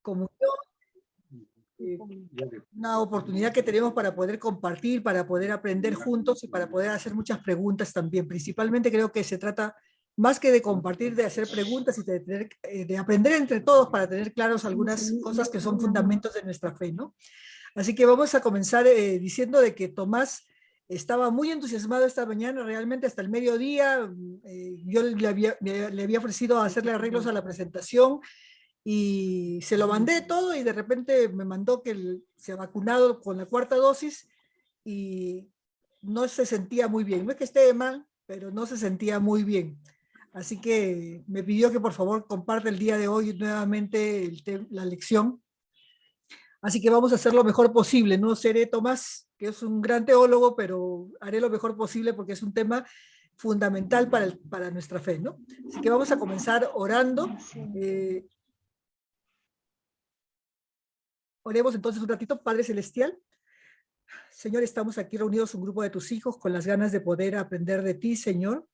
comunión, una oportunidad que tenemos para poder compartir, para poder aprender juntos y para poder hacer muchas preguntas también. Principalmente creo que se trata más que de compartir, de hacer preguntas y de aprender entre todos para tener claros algunas cosas que son fundamentos de nuestra fe, ¿no? Así que vamos a comenzar diciendo de que Tomás estaba muy entusiasmado esta mañana, realmente hasta el mediodía. Yo le había ofrecido hacerle arreglos a la presentación y se lo mandé todo y de repente me mandó que se ha vacunado con la cuarta dosis y no se sentía muy bien. No es que esté mal, pero no se sentía muy bien. Así que me pidió que por favor comparte el día de hoy nuevamente la lección. Así que vamos a hacer lo mejor posible. No seré Tomás, que es un gran teólogo, pero haré lo mejor posible porque es un tema fundamental para nuestra fe, ¿no? Así que vamos a comenzar orando. Oremos entonces un ratito. Padre Celestial, Señor, estamos aquí reunidos un grupo de tus hijos con las ganas de poder aprender de ti, Señor.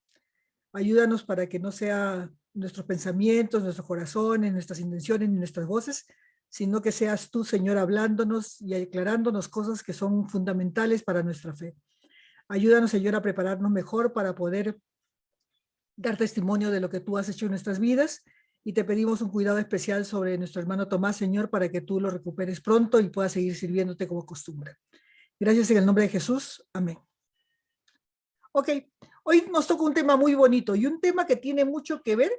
Ayúdanos para que no sea nuestros pensamientos, nuestros corazones, nuestras intenciones ni nuestras voces, sino que seas tú, Señor, hablándonos y aclarándonos cosas que son fundamentales para nuestra fe. Ayúdanos, Señor, a prepararnos mejor para poder dar testimonio de lo que tú has hecho en nuestras vidas, y te pedimos un cuidado especial sobre nuestro hermano Tomás, Señor, para que tú lo recuperes pronto y puedas seguir sirviéndote como costumbre. Gracias en el nombre de Jesús. Amén. Ok, hoy nos toca un tema muy bonito y un tema que tiene mucho que ver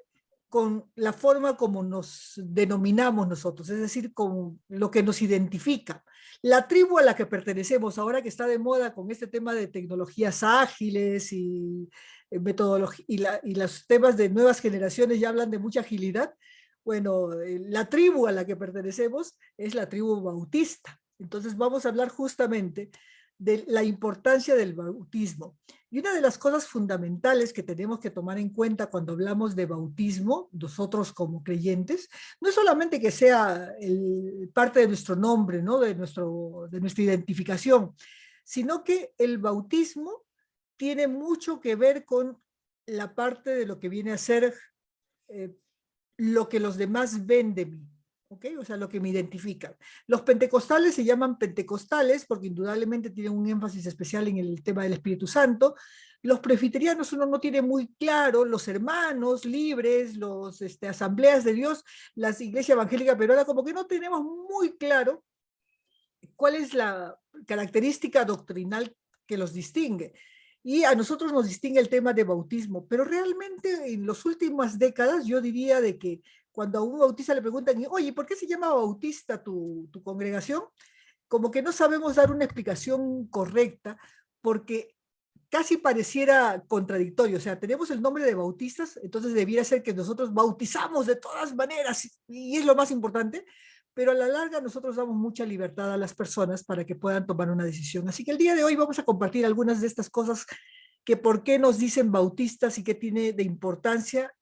con la forma como nos denominamos nosotros, es decir, con lo que nos identifica. La tribu a la que pertenecemos, ahora que está de moda con este tema de tecnologías ágiles y metodología, y los temas de nuevas generaciones ya hablan de mucha agilidad. Bueno, la tribu a la que pertenecemos es la tribu bautista. Entonces vamos a hablar justamente de la importancia del bautismo. Y una de las cosas fundamentales que tenemos que tomar en cuenta cuando hablamos de bautismo, nosotros como creyentes, no es solamente que sea parte de nuestro nombre, ¿no? de nuestra identificación, sino que el bautismo tiene mucho que ver con la parte de lo que viene a ser lo que los demás ven de mí. ¿Okay? O sea, lo que me identifica. Los pentecostales se llaman pentecostales porque indudablemente tienen un énfasis especial en el tema del Espíritu Santo. Los presbiterianos uno no tiene muy claro, los hermanos libres, los asambleas de Dios, las iglesias evangélicas peruanas, como que no tenemos muy claro cuál es la característica doctrinal que los distingue. Y a nosotros nos distingue el tema de bautismo, pero realmente en las últimas décadas yo diría de que cuando a un bautista le preguntan, oye, ¿por qué se llama bautista tu congregación? Como que no sabemos dar una explicación correcta, porque casi pareciera contradictorio. O sea, tenemos el nombre de bautistas, entonces debiera ser que nosotros bautizamos de todas maneras, y es lo más importante, pero a la larga nosotros damos mucha libertad a las personas para que puedan tomar una decisión. Así que el día de hoy vamos a compartir algunas de estas cosas, que por qué nos dicen bautistas y qué tiene de importancia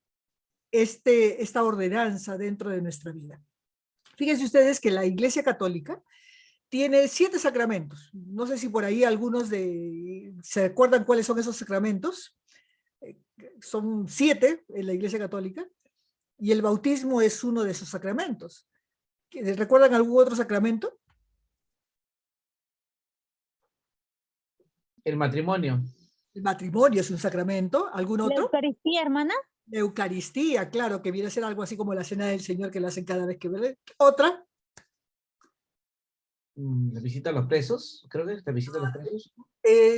esta ordenanza dentro de nuestra vida. Fíjense ustedes que la Iglesia Católica tiene 7 sacramentos. No sé si por ahí algunos se acuerdan cuáles son esos sacramentos. Son 7 en la Iglesia Católica, y el bautismo es uno de esos sacramentos. ¿Recuerdan algún otro sacramento? El matrimonio. El matrimonio es un sacramento. ¿Algún otro? La Eucaristía, hermana. La Eucaristía, claro, que viene a ser algo así como la cena del Señor que la hacen cada vez que ven. ¿Otra? La visita a los presos, creo que es la visita a los presos.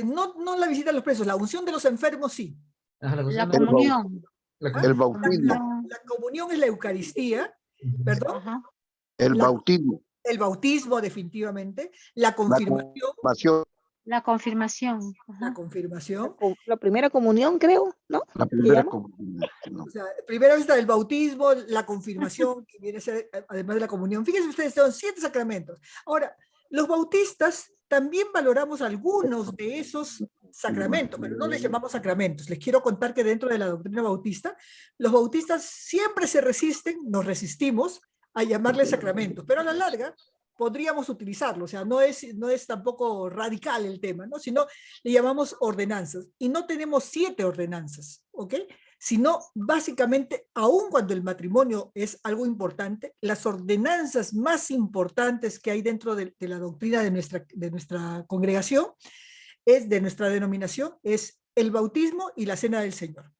No la visita a los presos, la unción de los enfermos sí. Ajá, La comunión. El bautismo. La comunión es la Eucaristía, perdón. Ajá. El bautismo. El bautismo, definitivamente. La confirmación. La confirmación. Ajá. La confirmación. La primera comunión, creo, ¿no? La primera comunión. No. O sea, primero está el bautismo, la confirmación, que viene a ser además de la comunión. Fíjense ustedes, son 7 sacramentos. Ahora, los bautistas también valoramos algunos de esos sacramentos, pero no les llamamos sacramentos. Les quiero contar que dentro de la doctrina bautista, los bautistas siempre se resisten, nos resistimos a llamarles sacramentos, pero a la larga podríamos utilizarlo. O sea, no es tampoco radical el tema, ¿no? Sino le llamamos ordenanzas, y no tenemos 7 ordenanzas, ¿ok? sino básicamente, aun cuando el matrimonio es algo importante, las ordenanzas más importantes que hay dentro de la doctrina de nuestra congregación, de nuestra denominación, es el bautismo y la cena del Señor.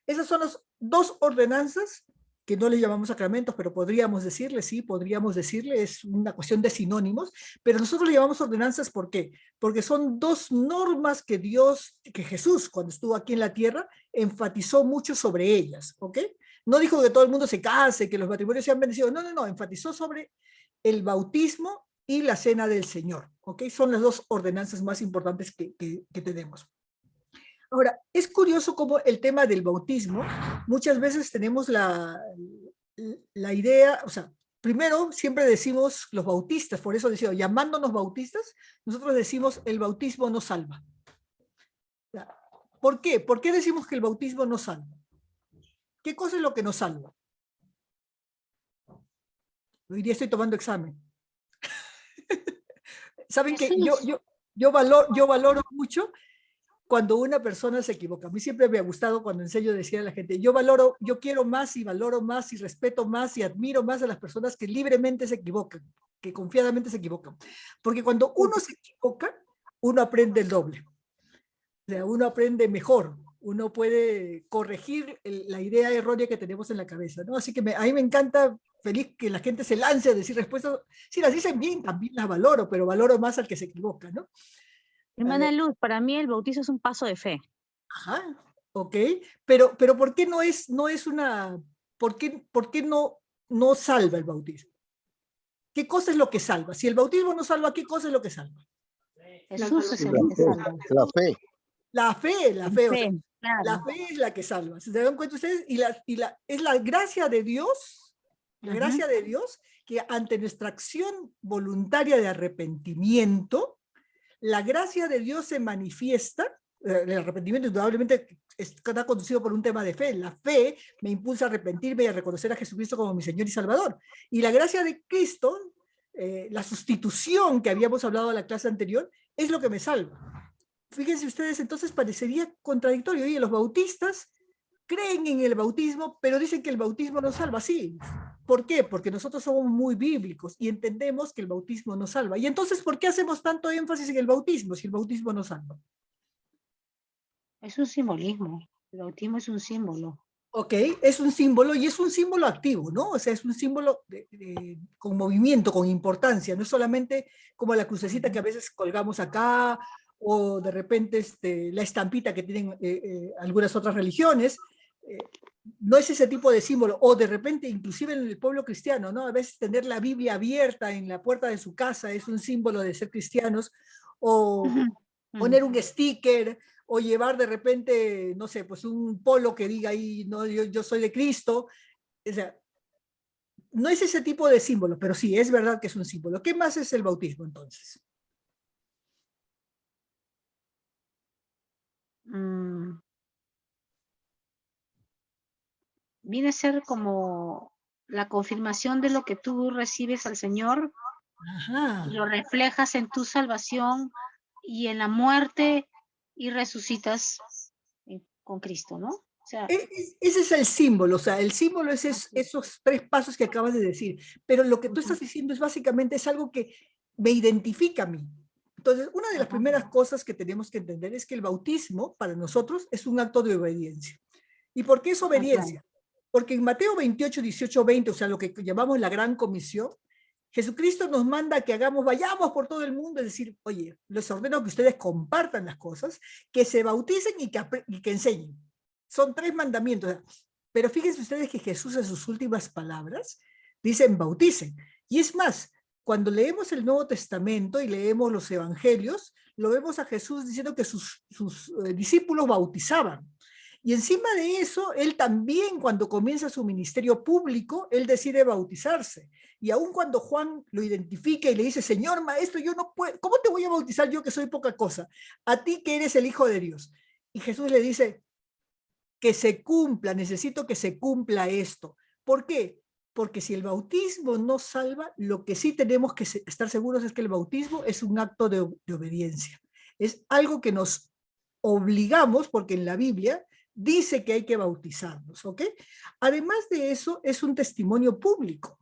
Esas son las dos ordenanzas que no le llamamos sacramentos, pero podríamos decirle, sí, podríamos decirle, es una cuestión de sinónimos, pero nosotros le llamamos ordenanzas, ¿por qué? Porque son dos normas que Jesús, cuando estuvo aquí en la tierra, enfatizó mucho sobre ellas, ¿ok? No dijo que todo el mundo se case, que los matrimonios sean bendecidos, no, enfatizó sobre el bautismo y la cena del Señor, ¿ok? Son las dos ordenanzas más importantes que tenemos. Ahora, es curioso cómo el tema del bautismo, muchas veces tenemos la idea, o sea, primero siempre decimos los bautistas, por eso decimos, llamándonos bautistas, nosotros decimos el bautismo no salva. ¿Por qué? ¿Por qué decimos que el bautismo no salva? ¿Qué cosa es lo que nos salva? Hoy día estoy tomando examen. Saben que yo valoro mucho cuando una persona se equivoca. A mí siempre me ha gustado cuando enseño decir a la gente, yo quiero más y valoro más y respeto más y admiro más a las personas que libremente se equivocan, que confiadamente se equivocan. Porque cuando uno se equivoca, uno aprende el doble. O sea, uno aprende mejor, uno puede corregir la idea errónea que tenemos en la cabeza, ¿no? Así que a mí me encanta, feliz que la gente se lance a decir respuestas. Si las dicen bien, también las valoro, pero valoro más al que se equivoca, ¿no? Hermana Luz, para mí el bautizo es un paso de fe. Ajá, ok, pero ¿por qué no es una, por qué no salva el bautismo? ¿Qué cosa es lo que salva? Si el bautismo no salva, ¿qué cosa es lo que salva? Jesús es el que salva. La fe. La fe, o sea, claro. la fe es la que salva. ¿Se dan cuenta ustedes? Es la gracia de Dios, gracia de Dios, que ante nuestra acción voluntaria de arrepentimiento, la gracia de Dios se manifiesta. El arrepentimiento indudablemente está conducido por un tema de fe. La fe me impulsa a arrepentirme y a reconocer a Jesucristo como mi Señor y Salvador. Y la gracia de Cristo, la sustitución que habíamos hablado en la clase anterior, es lo que me salva. Fíjense ustedes, entonces parecería contradictorio. Oye, los bautistas creen en el bautismo, pero dicen que el bautismo no salva. Sí. ¿Por qué? Porque nosotros somos muy bíblicos y entendemos que el bautismo no salva. Y entonces, ¿por qué hacemos tanto énfasis en el bautismo si el bautismo no salva? Es un simbolismo. El bautismo es un símbolo. Ok, es un símbolo y es un símbolo activo, ¿no? O sea, es un símbolo con movimiento, con importancia. No es solamente como la crucecita que a veces colgamos acá o de repente la estampita que tienen algunas otras religiones. No es ese tipo de símbolo, o de repente inclusive en el pueblo cristiano, ¿no? A veces tener la Biblia abierta en la puerta de su casa es un símbolo de ser cristianos, o poner un sticker, o llevar de repente, no sé, pues un polo que diga ahí, no, yo soy de Cristo. O sea, no es ese tipo de símbolo, pero sí, es verdad que es un símbolo. ¿Qué más es el bautismo entonces? Viene a ser como la confirmación de lo que tú recibes al Señor, lo reflejas en tu salvación y en la muerte y resucitas con Cristo, ¿no? O sea, ese es el símbolo, o sea, el símbolo es esos 3 pasos que acabas de decir, pero lo que tú estás diciendo es básicamente es algo que me identifica a mí. Entonces, una de las primeras cosas que tenemos que entender es que el bautismo para nosotros es un acto de obediencia. ¿Y por qué es obediencia? Porque en Mateo 28, 18, 20, o sea, lo que llamamos la Gran Comisión, Jesucristo nos manda que vayamos por todo el mundo, es decir, oye, les ordeno que ustedes compartan las cosas, que se bauticen y que enseñen. Son 3 mandamientos. Pero fíjense ustedes que Jesús en sus últimas palabras dicen bauticen. Y es más, cuando leemos el Nuevo Testamento y leemos los Evangelios, lo vemos a Jesús diciendo que sus discípulos bautizaban. Y encima de eso, él también cuando comienza su ministerio público, él decide bautizarse. Y aun cuando Juan lo identifica y le dice, Señor, maestro, yo no puedo, ¿cómo te voy a bautizar yo que soy poca cosa? A ti que eres el Hijo de Dios. Y Jesús le dice, que se cumpla, necesito que se cumpla esto. ¿Por qué? Porque si el bautismo no salva, lo que sí tenemos que estar seguros es que el bautismo es un acto de obediencia. Es algo que nos obligamos, porque en la Biblia dice que hay que bautizarnos, ¿ok? Además de eso, es un testimonio público.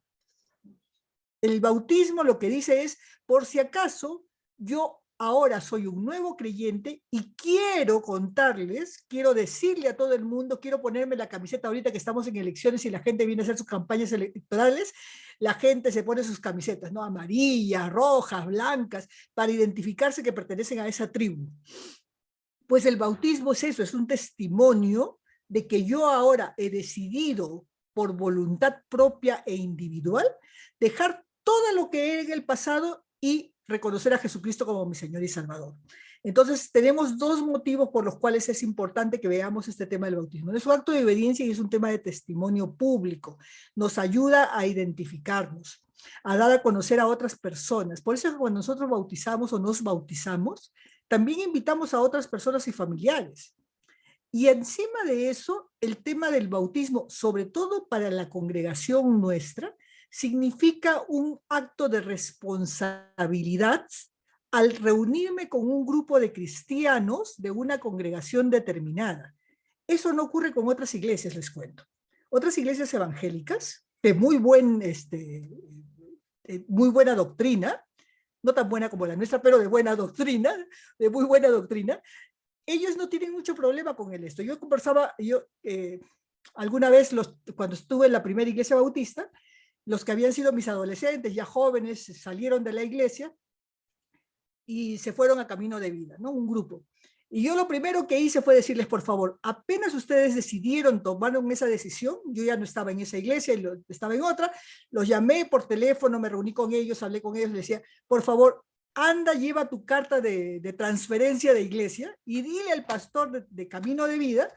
El bautismo lo que dice es, por si acaso, yo ahora soy un nuevo creyente y quiero contarles, quiero decirle a todo el mundo, quiero ponerme la camiseta ahorita que estamos en elecciones y la gente viene a hacer sus campañas electorales, la gente se pone sus camisetas, ¿no? Amarillas, rojas, blancas, para identificarse que pertenecen a esa tribu. Pues el bautismo es eso, es un testimonio de que yo ahora he decidido por voluntad propia e individual dejar todo lo que era en el pasado y reconocer a Jesucristo como mi Señor y Salvador. Entonces tenemos dos motivos por los cuales es importante que veamos este tema del bautismo. Es un acto de obediencia y es un tema de testimonio público. Nos ayuda a identificarnos, a dar a conocer a otras personas. Por eso cuando nosotros bautizamos o nos bautizamos, también invitamos a otras personas y familiares. Y encima de eso, el tema del bautismo, sobre todo para la congregación nuestra, significa un acto de responsabilidad al reunirme con un grupo de cristianos de una congregación determinada. Eso no ocurre con otras iglesias, les cuento. Otras iglesias evangélicas, de muy buena doctrina, no tan buena como la nuestra, pero de buena doctrina, de muy buena doctrina, ellos no tienen mucho problema con esto. Yo conversaba, alguna vez cuando estuve en la primera iglesia bautista, los que habían sido mis adolescentes, ya jóvenes, salieron de la iglesia y se fueron a Camino de Vida, ¿no? Un grupo. Y yo lo primero que hice fue decirles, por favor, apenas ustedes decidieron, tomaron esa decisión, yo ya no estaba en esa iglesia, estaba en otra, los llamé por teléfono, me reuní con ellos, hablé con ellos, les decía, por favor, anda, lleva tu carta de transferencia de iglesia y dile al pastor de Camino de Vida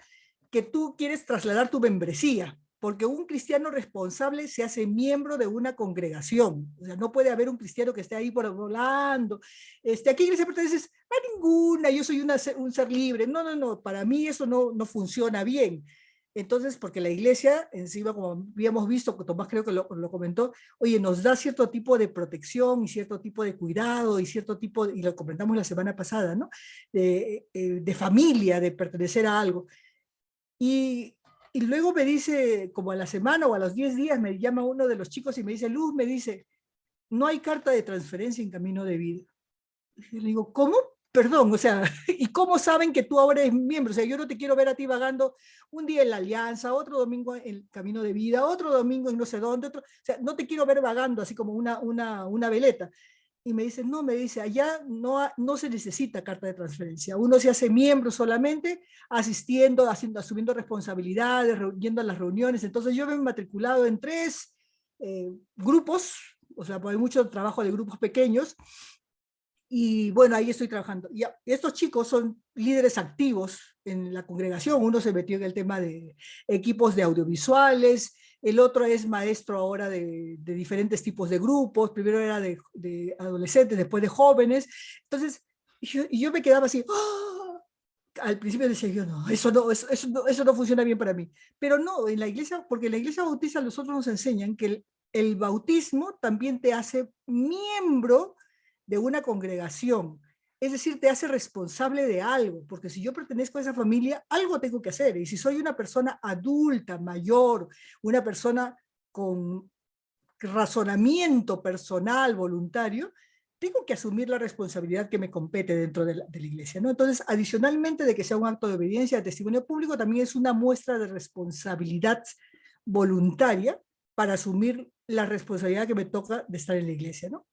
que tú quieres trasladar tu membresía, porque un cristiano responsable se hace miembro de una congregación. O sea, no puede haber un cristiano que esté ahí por volando. ¿A qué iglesia perteneces? A ninguna, yo soy un ser libre. No, para mí eso no funciona bien. Entonces, porque la iglesia, encima, como habíamos visto, Tomás creo que lo comentó, oye, nos da cierto tipo de protección y cierto tipo de cuidado y cierto tipo, y lo comentamos la semana pasada, ¿no? De familia, de pertenecer a algo. Y luego me dice, como a la semana o a los 10 días, me llama uno de los chicos y me dice, Luz, me dice, no hay carta de transferencia en Camino de Vida. Y le digo, ¿cómo? Perdón, o sea, ¿y cómo saben que tú ahora eres miembro? O sea, yo no te quiero ver a ti vagando un día en la Alianza, otro domingo en Camino de Vida, otro domingo en no sé dónde, o sea, no te quiero ver vagando así como una veleta. Y me dice, no, me dice, allá no se necesita carta de transferencia. Uno se hace miembro solamente asistiendo, asumiendo responsabilidades, yendo a las reuniones. Entonces yo me he matriculado en 3 grupos, o sea, hay mucho trabajo de grupos pequeños. Y bueno, ahí estoy trabajando. Y estos chicos son líderes activos en la congregación. Uno se metió en el tema de equipos de audiovisuales, el otro es maestro ahora de diferentes tipos de grupos, primero era de adolescentes, después de jóvenes. Entonces, yo me quedaba así, ¡oh! Al principio decía yo, no, eso no funciona bien para mí. Pero no, en la iglesia, porque en la iglesia bautista nosotros nos enseñan que el bautismo también te hace miembro de una congregación, es decir, te hace responsable de algo, porque si yo pertenezco a esa familia, algo tengo que hacer, y si soy una persona adulta, mayor, una persona con razonamiento personal, voluntario, tengo que asumir la responsabilidad que me compete dentro de la iglesia, ¿no? Entonces, adicionalmente de que sea un acto de obediencia, de testimonio público, también es una muestra de responsabilidad voluntaria para asumir la responsabilidad que me toca de estar en la iglesia, ¿no?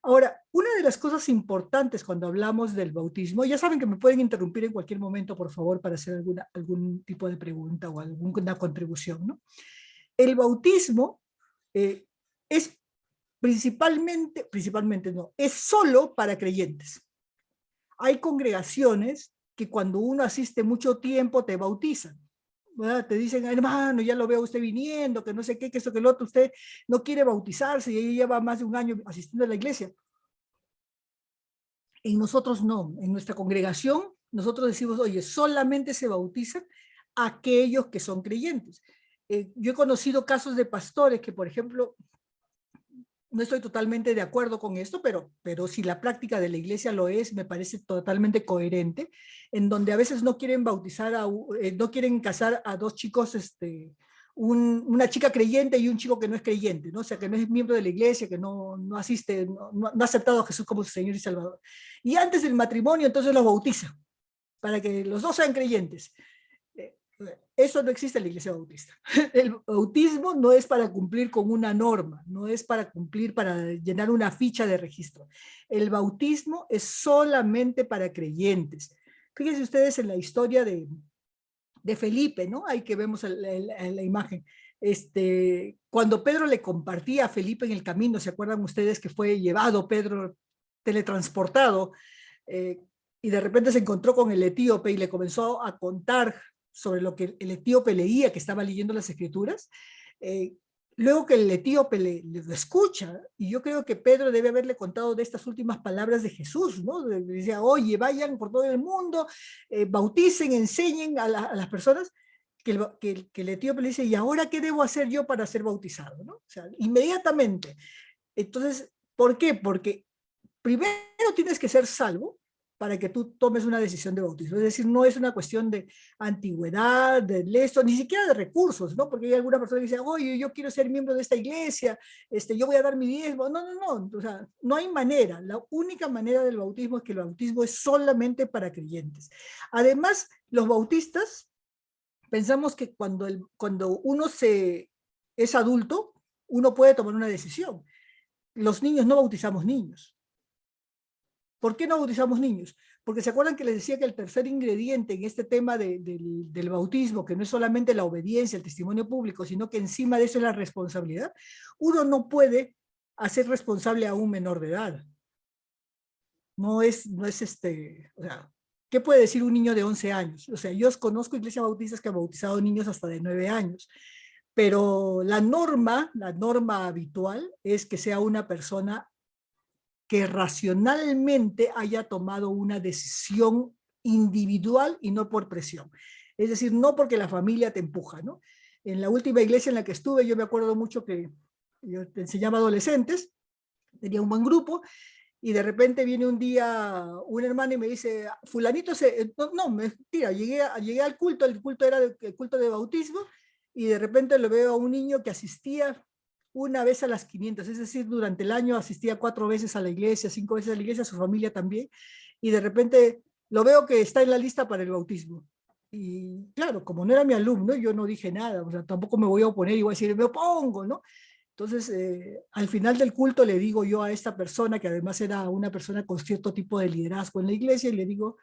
Ahora, una de las cosas importantes cuando hablamos del bautismo, ya saben que me pueden interrumpir en cualquier momento, por favor, para hacer algún tipo de pregunta o alguna contribución, ¿no? El bautismo es principalmente no, es solo para creyentes. Hay congregaciones que cuando uno asiste mucho tiempo te bautizan. ¿Verdad? Te dicen, hermano, ya lo veo usted viniendo, que no sé qué, que esto, que lo otro, usted no quiere bautizarse y ella lleva más de un año asistiendo a la iglesia. En nosotros no, en nuestra congregación, nosotros decimos, oye, solamente se bautizan aquellos que son creyentes. Yo he conocido casos de pastores que, por ejemplo, no estoy totalmente de acuerdo con esto, pero si la práctica de la iglesia lo es, me parece totalmente coherente, en donde a veces no quieren bautizar, no quieren casar a dos chicos, una chica creyente y un chico que no es creyente, ¿no? O sea, que no es miembro de la iglesia, que no asiste, no ha aceptado a Jesús como su Señor y Salvador. Y antes del matrimonio, entonces los bautiza, para que los dos sean creyentes. Eso no existe en la iglesia bautista. El bautismo no es para cumplir con una norma, no es para cumplir, para llenar una ficha de registro. El bautismo es solamente para creyentes. Fíjense ustedes en la historia de Felipe, ¿no? Ahí que vemos la imagen. Cuando Pedro le compartía a Felipe en el camino, ¿se acuerdan ustedes que fue llevado Pedro teletransportado? Y de repente se encontró con el etíope y le comenzó a contar sobre lo que el etíope leía, que estaba leyendo las escrituras. Luego que el etíope le escucha, y yo creo que Pedro debe haberle contado de estas últimas palabras de Jesús, ¿no? Decía, oye, vayan por todo el mundo, bauticen, enseñen a las personas, que el etíope le dice, ¿y ahora qué debo hacer yo para ser bautizado? ¿No? O sea, inmediatamente. Entonces, ¿por qué? Porque primero tienes que ser salvo para que tú tomes una decisión de bautismo. Es decir, no es una cuestión de antigüedad, de esto, ni siquiera de recursos, ¿no? Porque hay alguna persona que dice, oye, yo quiero ser miembro de esta iglesia, yo voy a dar mi diezmo. No. O sea, no hay manera. La única manera del bautismo es que el bautismo es solamente para creyentes. Además, los bautistas pensamos que cuando uno es adulto, uno puede tomar una decisión. Los niños no bautizamos niños. ¿Por qué no bautizamos niños? Porque se acuerdan que les decía que el tercer ingrediente en este tema del bautismo, que no es solamente la obediencia, el testimonio público, sino que encima de eso es la responsabilidad. Uno no puede hacer responsable a un menor de edad. O sea, ¿qué puede decir un niño de 11 años? O sea, yo conozco iglesias bautistas que han bautizado niños hasta de 9 años, pero la norma habitual es que sea una persona que racionalmente haya tomado una decisión individual y no por presión. Es decir, no porque la familia te empuja, ¿no? En la última iglesia en la que estuve, yo me acuerdo mucho que yo enseñaba adolescentes, tenía un buen grupo, y de repente viene un día un hermano y me dice, fulanito mentira, llegué al culto, el culto era el culto de bautismo, y de repente lo veo a un niño que asistía una vez a las 500, es decir, durante el año asistía 4 veces a la iglesia, 5 veces a la iglesia, su familia también, y de repente lo veo que está en la lista para el bautismo. Y claro, como no era mi alumno, yo no dije nada, o sea, tampoco me voy a oponer y voy a decir, me opongo, ¿no? Entonces, al final del culto le digo yo a esta persona, que además era una persona con cierto tipo de liderazgo en la iglesia, y le digo,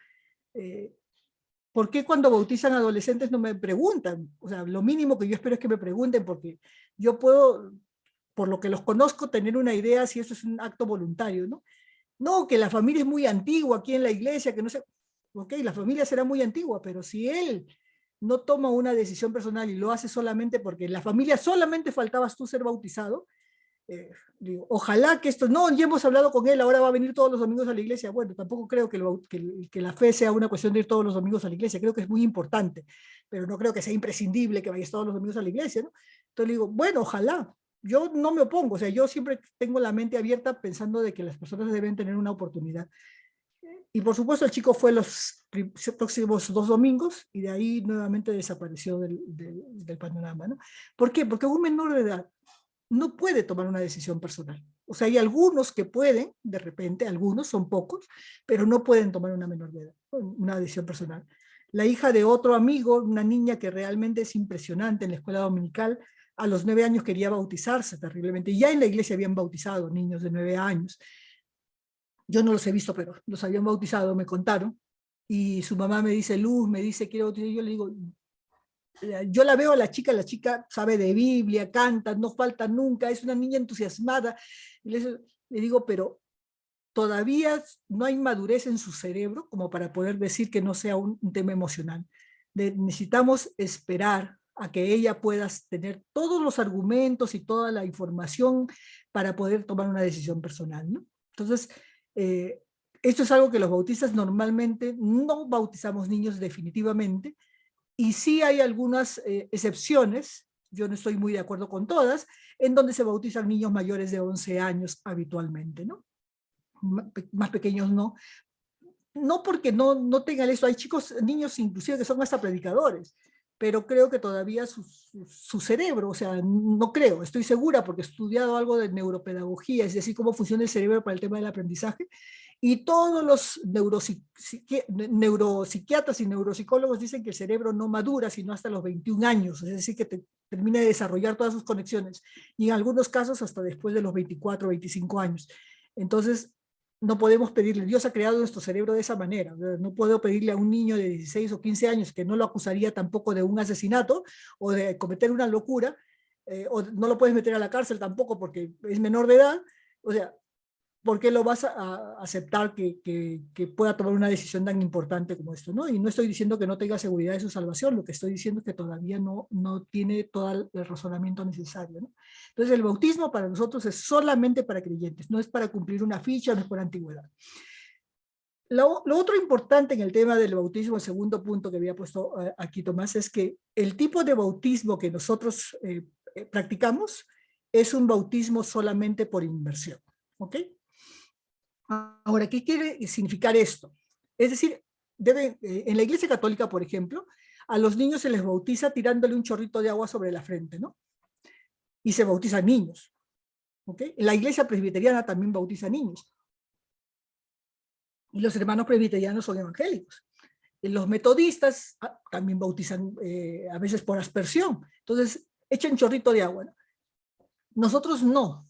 ¿por qué cuando bautizan adolescentes no me preguntan? O sea, lo mínimo que yo espero es que me pregunten, porque yo puedo, por lo que los conozco, tener una idea si eso es un acto voluntario, ¿no? No, que la familia es muy antigua aquí en la iglesia, que no sé, ok, la familia será muy antigua, pero si él no toma una decisión personal y lo hace solamente porque en la familia solamente faltabas tú ser bautizado, digo, ojalá que esto, no, ya hemos hablado con él, ahora va a venir todos los domingos a la iglesia. Bueno, tampoco creo que la fe sea una cuestión de ir todos los domingos a la iglesia, creo que es muy importante, pero no creo que sea imprescindible que vayas todos los domingos a la iglesia, ¿no? Entonces digo, bueno, ojalá, yo no me opongo, o sea, yo siempre tengo la mente abierta pensando de que las personas deben tener una oportunidad. Y por supuesto el chico fue los próximos 2 domingos y de ahí nuevamente desapareció del panorama, ¿no? ¿Por qué? Porque un menor de edad no puede tomar una decisión personal. O sea, hay algunos que pueden, de repente, algunos, son pocos, pero no pueden tomar una menor de edad, una decisión personal. La hija de otro amigo, una niña que realmente es impresionante en la escuela dominical, a los 9 años quería bautizarse terriblemente. Ya en la iglesia habían bautizado niños de 9 años. Yo no los he visto, pero los habían bautizado, me contaron. Y su mamá me dice, Luz, me dice, quiero bautizar. Yo le digo, yo la veo a la chica sabe de Biblia, canta, no falta nunca, es una niña entusiasmada. Y le digo, pero todavía no hay madurez en su cerebro como para poder decir que no sea un tema emocional. Necesitamos esperar a que ella pueda tener todos los argumentos y toda la información para poder tomar una decisión personal, ¿no? Entonces, esto es algo que los bautistas normalmente no bautizamos niños definitivamente, y sí hay algunas excepciones yo no estoy muy de acuerdo con todas, en donde se bautizan niños mayores de 11 años habitualmente, ¿no? Más pequeños no. No porque no tengan eso, hay niños inclusive que son hasta predicadores, pero creo que todavía su cerebro, o sea, no creo, estoy segura porque he estudiado algo de neuropedagogía, es decir, cómo funciona el cerebro para el tema del aprendizaje, y todos los neuropsiquiatras y neuropsicólogos dicen que el cerebro no madura sino hasta los 21 años, es decir, que termina de desarrollar todas sus conexiones, y en algunos casos hasta después de los 24 o 25 años. Entonces, no podemos pedirle, Dios ha creado nuestro cerebro de esa manera, no puedo pedirle a un niño de 16 o 15 años, que no lo acusaría tampoco de un asesinato o de cometer una locura, o no lo puedes meter a la cárcel tampoco porque es menor de edad, o sea, ¿por qué lo vas a aceptar que pueda tomar una decisión tan importante como esto, ¿no? Y no estoy diciendo que no tenga seguridad de su salvación, lo que estoy diciendo es que todavía no tiene todo el razonamiento necesario, ¿no? Entonces el bautismo para nosotros es solamente para creyentes, no es para cumplir una ficha, no es por antigüedad. Lo otro importante en el tema del bautismo, el segundo punto que había puesto aquí Tomás, es que el tipo de bautismo que nosotros practicamos es un bautismo solamente por inmersión, ¿ok? Ahora, ¿qué quiere significar esto? Es decir, en la Iglesia Católica, por ejemplo, a los niños se les bautiza tirándole un chorrito de agua sobre la frente, ¿no? Y se bautizan niños, ¿ok? En la Iglesia Presbiteriana también bautiza niños. Y los hermanos presbiterianos son evangélicos. Los metodistas también bautizan a veces por aspersión. Entonces, echan chorrito de agua, ¿no? Nosotros no.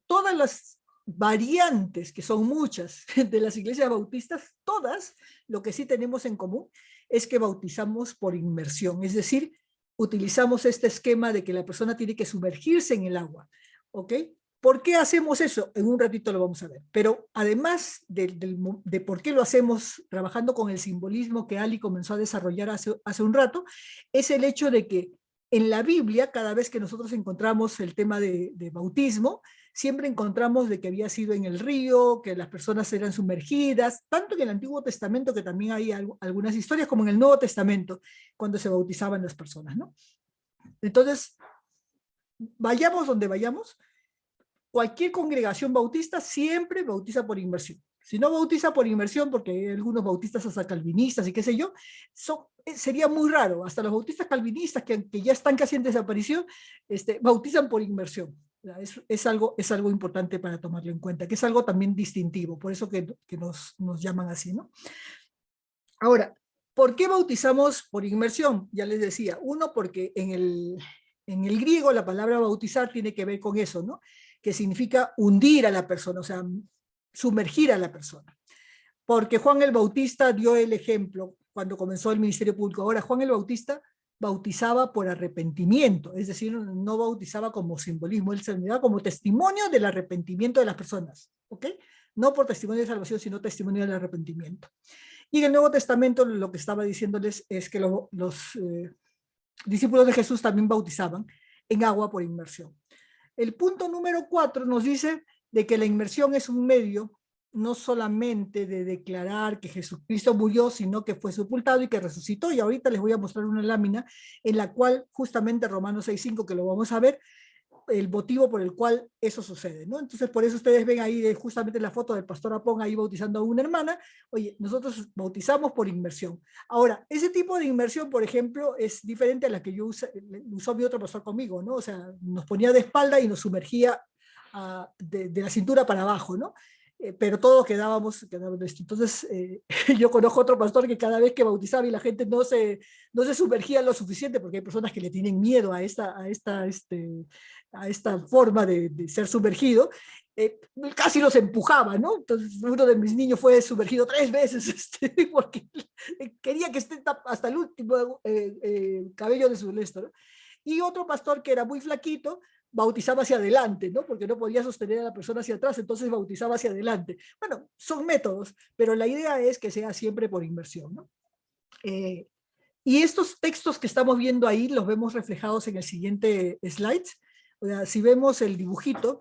Todas las variantes, que son muchas, de las iglesias bautistas, todas, lo que sí tenemos en común es que bautizamos por inmersión, es decir, utilizamos este esquema de que la persona tiene que sumergirse en el agua, ¿ok? ¿Por qué hacemos eso? En un ratito lo vamos a ver, pero además de por qué lo hacemos trabajando con el simbolismo que Ali comenzó a desarrollar hace un rato, es el hecho de que en la Biblia, cada vez que nosotros encontramos el tema de bautismo, siempre encontramos de que había sido en el río, que las personas eran sumergidas, tanto en el Antiguo Testamento, que también hay algunas historias, como en el Nuevo Testamento, cuando se bautizaban las personas, ¿no? Entonces, vayamos donde vayamos, cualquier congregación bautista siempre bautiza por inmersión. Si no bautiza por inmersión, porque hay algunos bautistas hasta calvinistas y qué sé yo, sería muy raro. Hasta los bautistas calvinistas, que ya están casi en desaparición, bautizan por inmersión. Es algo importante para tomarlo en cuenta, que es algo también distintivo, por eso que nos llaman así, ¿no? Ahora, ¿por qué bautizamos por inmersión? Ya les decía, uno, porque en el griego la palabra bautizar tiene que ver con eso, ¿no? Que significa hundir a la persona, o sea, sumergir a la persona. Porque Juan el Bautista dio el ejemplo cuando comenzó el ministerio público. Ahora, Juan el Bautista bautizaba por arrepentimiento, es decir, no bautizaba como simbolismo, él se daba como testimonio del arrepentimiento de las personas, ¿ok? No por testimonio de salvación, sino testimonio del arrepentimiento. Y en el Nuevo Testamento lo que estaba diciéndoles es que los discípulos de Jesús también bautizaban en agua por inmersión. El punto número 4 nos dice de que la inmersión es un medio no solamente de declarar que Jesucristo murió, sino que fue sepultado y que resucitó. Y ahorita les voy a mostrar una lámina en la cual justamente Romanos 6:5, que lo vamos a ver, el motivo por el cual eso sucede, ¿no? Entonces, por eso ustedes ven ahí justamente la foto del pastor Apón ahí bautizando a una hermana. Oye, nosotros bautizamos por inmersión. Ahora, ese tipo de inmersión, por ejemplo, es diferente a la que usó mi otro pastor conmigo, ¿no? O sea, nos ponía de espalda y nos sumergía de la cintura para abajo, ¿no? Pero todos quedábamos esto. Entonces, yo conozco otro pastor que cada vez que bautizaba y la gente no se sumergía lo suficiente, porque hay personas que le tienen miedo a esta forma de ser sumergido, casi los empujaba, ¿no? Entonces, uno de mis niños fue sumergido 3 veces, porque quería que esté hasta el último cabello de su lesto, ¿no? Y otro pastor que era muy flaquito, bautizaba hacia adelante, ¿no? Porque no podía sostener a la persona hacia atrás, entonces bautizaba hacia adelante. Bueno, son métodos, pero la idea es que sea siempre por inmersión, ¿no? Y estos textos que estamos viendo ahí los vemos reflejados en el siguiente slide. O sea, si vemos el dibujito,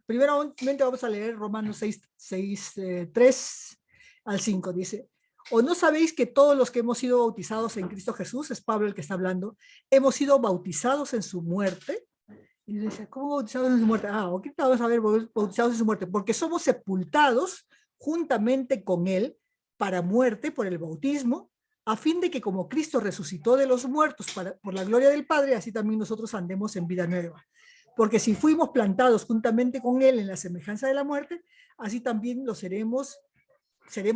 primeramente vamos a leer Romanos 6, 3 al 5, dice: ¿O no sabéis que todos los que hemos sido bautizados en Cristo Jesús, es Pablo el que está hablando, hemos sido bautizados en su muerte? Y dice, ¿cómo bautizados en su muerte? Ahorita vamos a ver bautizados en su muerte, porque somos sepultados juntamente con él para muerte por el bautismo, a fin de que como Cristo resucitó de los muertos por la gloria del Padre, así también nosotros andemos en vida nueva. Porque si fuimos plantados juntamente con él en la semejanza de la muerte, así también lo seremos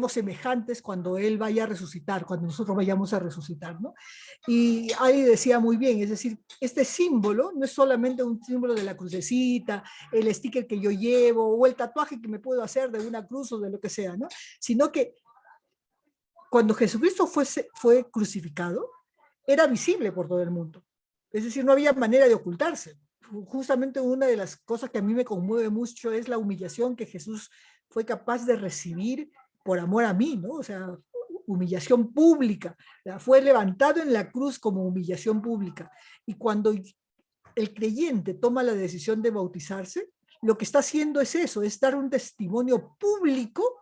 semejantes cuando él vaya a resucitar, cuando nosotros vayamos a resucitar, ¿no? Y ahí decía muy bien, es decir, este símbolo no es solamente un símbolo de la crucecita, el sticker que yo llevo, o el tatuaje que me puedo hacer de una cruz o de lo que sea, ¿no? Sino que cuando Jesucristo fue crucificado, era visible por todo el mundo. Es decir, no había manera de ocultarse. Justamente una de las cosas que a mí me conmueve mucho es la humillación que Jesús fue capaz de recibir por amor a mí, ¿no? O sea, humillación pública. Fue levantado en la cruz como humillación pública. Y cuando el creyente toma la decisión de bautizarse, lo que está haciendo es eso, es dar un testimonio público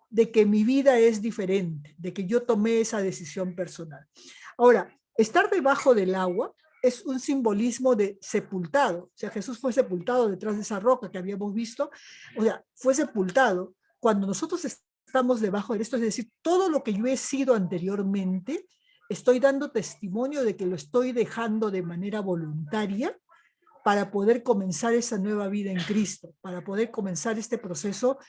de que mi vida es diferente, de que yo tomé esa decisión personal. Ahora, estar debajo del agua es un simbolismo de sepultado. O sea, Jesús fue sepultado detrás de esa roca que habíamos visto. O sea, fue sepultado. Cuando nosotros estamos debajo de esto, es decir, todo lo que yo he sido anteriormente, estoy dando testimonio de que lo estoy dejando de manera voluntaria para poder comenzar esa nueva vida en Cristo, para poder comenzar este proceso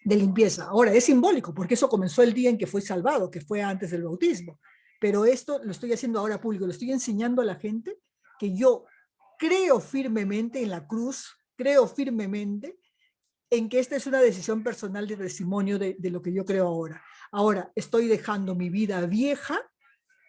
de limpieza. Ahora, es simbólico, porque eso comenzó el día en que fui salvado, que fue antes del bautismo. Pero esto lo estoy haciendo ahora público, lo estoy enseñando a la gente que yo creo firmemente en la cruz, creo firmemente en que esta es una decisión personal de testimonio de lo que yo creo ahora. Ahora, estoy dejando mi vida vieja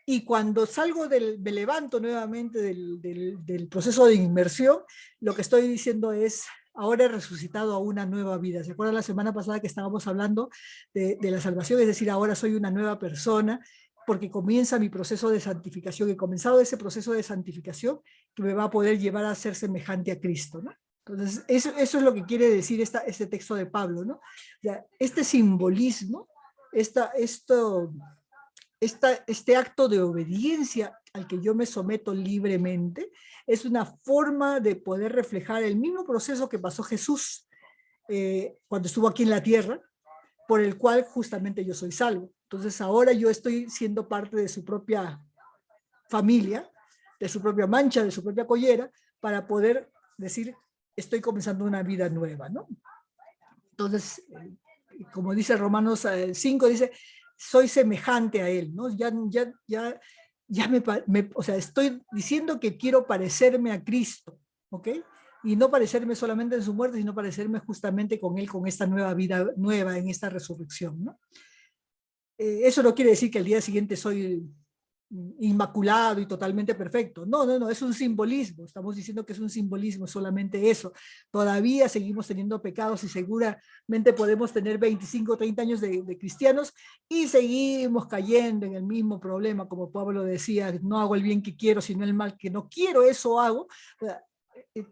y cuando salgo me levanto nuevamente del proceso de inmersión, lo que estoy diciendo es, ahora he resucitado a una nueva vida. ¿Se acuerdan la semana pasada que estábamos hablando de la salvación? Es decir, ahora soy una nueva persona, porque comienza mi proceso de santificación. He comenzado ese proceso de santificación que me va a poder llevar a ser semejante a Cristo, ¿no? Entonces, eso es lo que quiere decir este texto de Pablo, ¿no? O sea, este simbolismo, este acto de obediencia al que yo me someto libremente, es una forma de poder reflejar el mismo proceso que pasó Jesús cuando estuvo aquí en la tierra, por el cual justamente yo soy salvo. Entonces ahora yo estoy siendo parte de su propia familia, de su propia mancha, de su propia collera, para poder decir, estoy comenzando una vida nueva, ¿no? Entonces, como dice Romanos 5, dice, soy semejante a él, ¿no? O sea, estoy diciendo que quiero parecerme a Cristo, ¿ok? Y no parecerme solamente en su muerte, sino parecerme justamente con él, con esta nueva vida nueva, en esta resurrección, ¿no? Eso no quiere decir que el día siguiente soy inmaculado y totalmente perfecto. No, es un simbolismo. Estamos diciendo que es un simbolismo, solamente eso. Todavía seguimos teniendo pecados y seguramente podemos tener 25 o 30 años de cristianos y seguimos cayendo en el mismo problema, como Pablo decía, no hago el bien que quiero, sino el mal que no quiero, eso hago.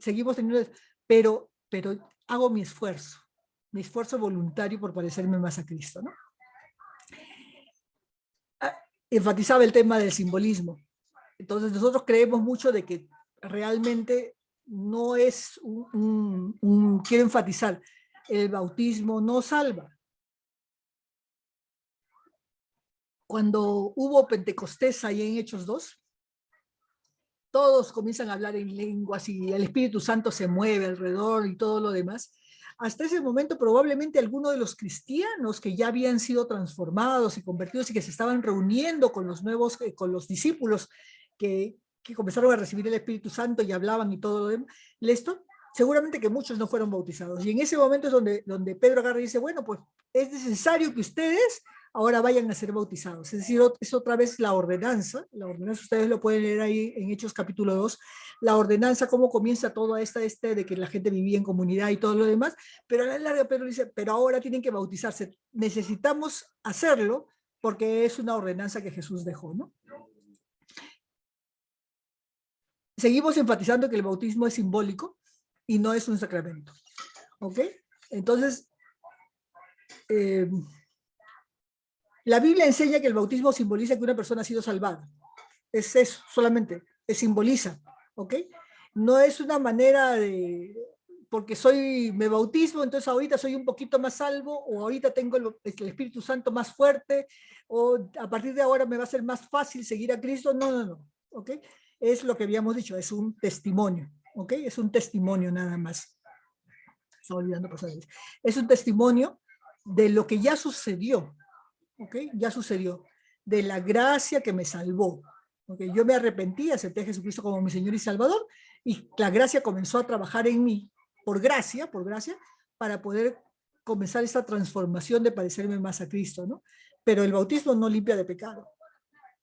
Seguimos teniendo, pero hago mi esfuerzo voluntario por parecerme más a Cristo, ¿no? Enfatizaba el tema del simbolismo. Entonces nosotros creemos mucho de que realmente no es quiero enfatizar, el bautismo no salva. Cuando hubo Pentecostés ahí en Hechos 2, todos comienzan a hablar en lenguas y el Espíritu Santo se mueve alrededor y todo lo demás. Hasta ese momento probablemente algunos de los cristianos que ya habían sido transformados y convertidos y que se estaban reuniendo con los nuevos, con los discípulos que comenzaron a recibir el Espíritu Santo y hablaban y todo lo demás, seguramente que muchos no fueron bautizados. Y en ese momento es donde Pedro agarra y dice, bueno, pues es necesario que ustedes ahora vayan a ser bautizados. Es decir, es otra vez la ordenanza ustedes lo pueden leer ahí en Hechos capítulo 2, la ordenanza, cómo comienza todo de que la gente vivía en comunidad y todo lo demás, pero a la larga Pedro dice, pero ahora tienen que bautizarse, necesitamos hacerlo porque es una ordenanza que Jesús dejó, ¿no? Seguimos enfatizando que el bautismo es simbólico y no es un sacramento, ¿ok? Entonces, La Biblia enseña que el bautismo simboliza que una persona ha sido salvada. Es eso, solamente, simboliza, ¿ok? No es una manera de, porque me bautismo, entonces ahorita soy un poquito más salvo, o ahorita tengo el Espíritu Santo más fuerte, o a partir de ahora me va a ser más fácil seguir a Cristo. No, no, no, ¿ok? Es lo que habíamos dicho, es un testimonio, ¿ok? Es un testimonio nada más. Estaba olvidando pasar. Es un testimonio de lo que ya sucedió, ¿ok? Ya sucedió, de la gracia que me salvó. ¿Okay? Yo me arrepentí, acepté a Jesucristo como mi Señor y Salvador, y la gracia comenzó a trabajar en mí, por gracia, para poder comenzar esta transformación de parecerme más a Cristo, ¿no? Pero el bautismo no limpia de pecado,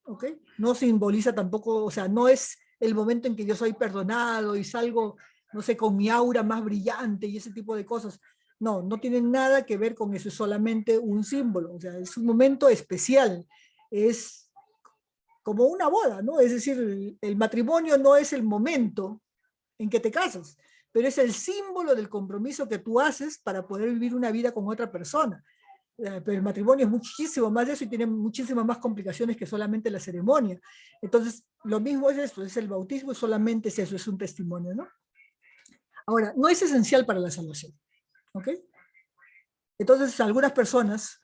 ¿ok? No simboliza tampoco, o sea, no es el momento en que yo soy perdonado y salgo, no sé, con mi aura más brillante y ese tipo de cosas. No, no tiene nada que ver con eso, es solamente un símbolo, o sea, es un momento especial, es como una boda, ¿no? Es decir, el matrimonio no es el momento en que te casas, pero es el símbolo del compromiso que tú haces para poder vivir una vida con otra persona. Pero el matrimonio es muchísimo más de eso y tiene muchísimas más complicaciones que solamente la ceremonia. Entonces, lo mismo es esto, es el bautismo, solamente es eso, es un testimonio, ¿no? Ahora, no es esencial para la salvación, ¿ok? Entonces, algunas personas,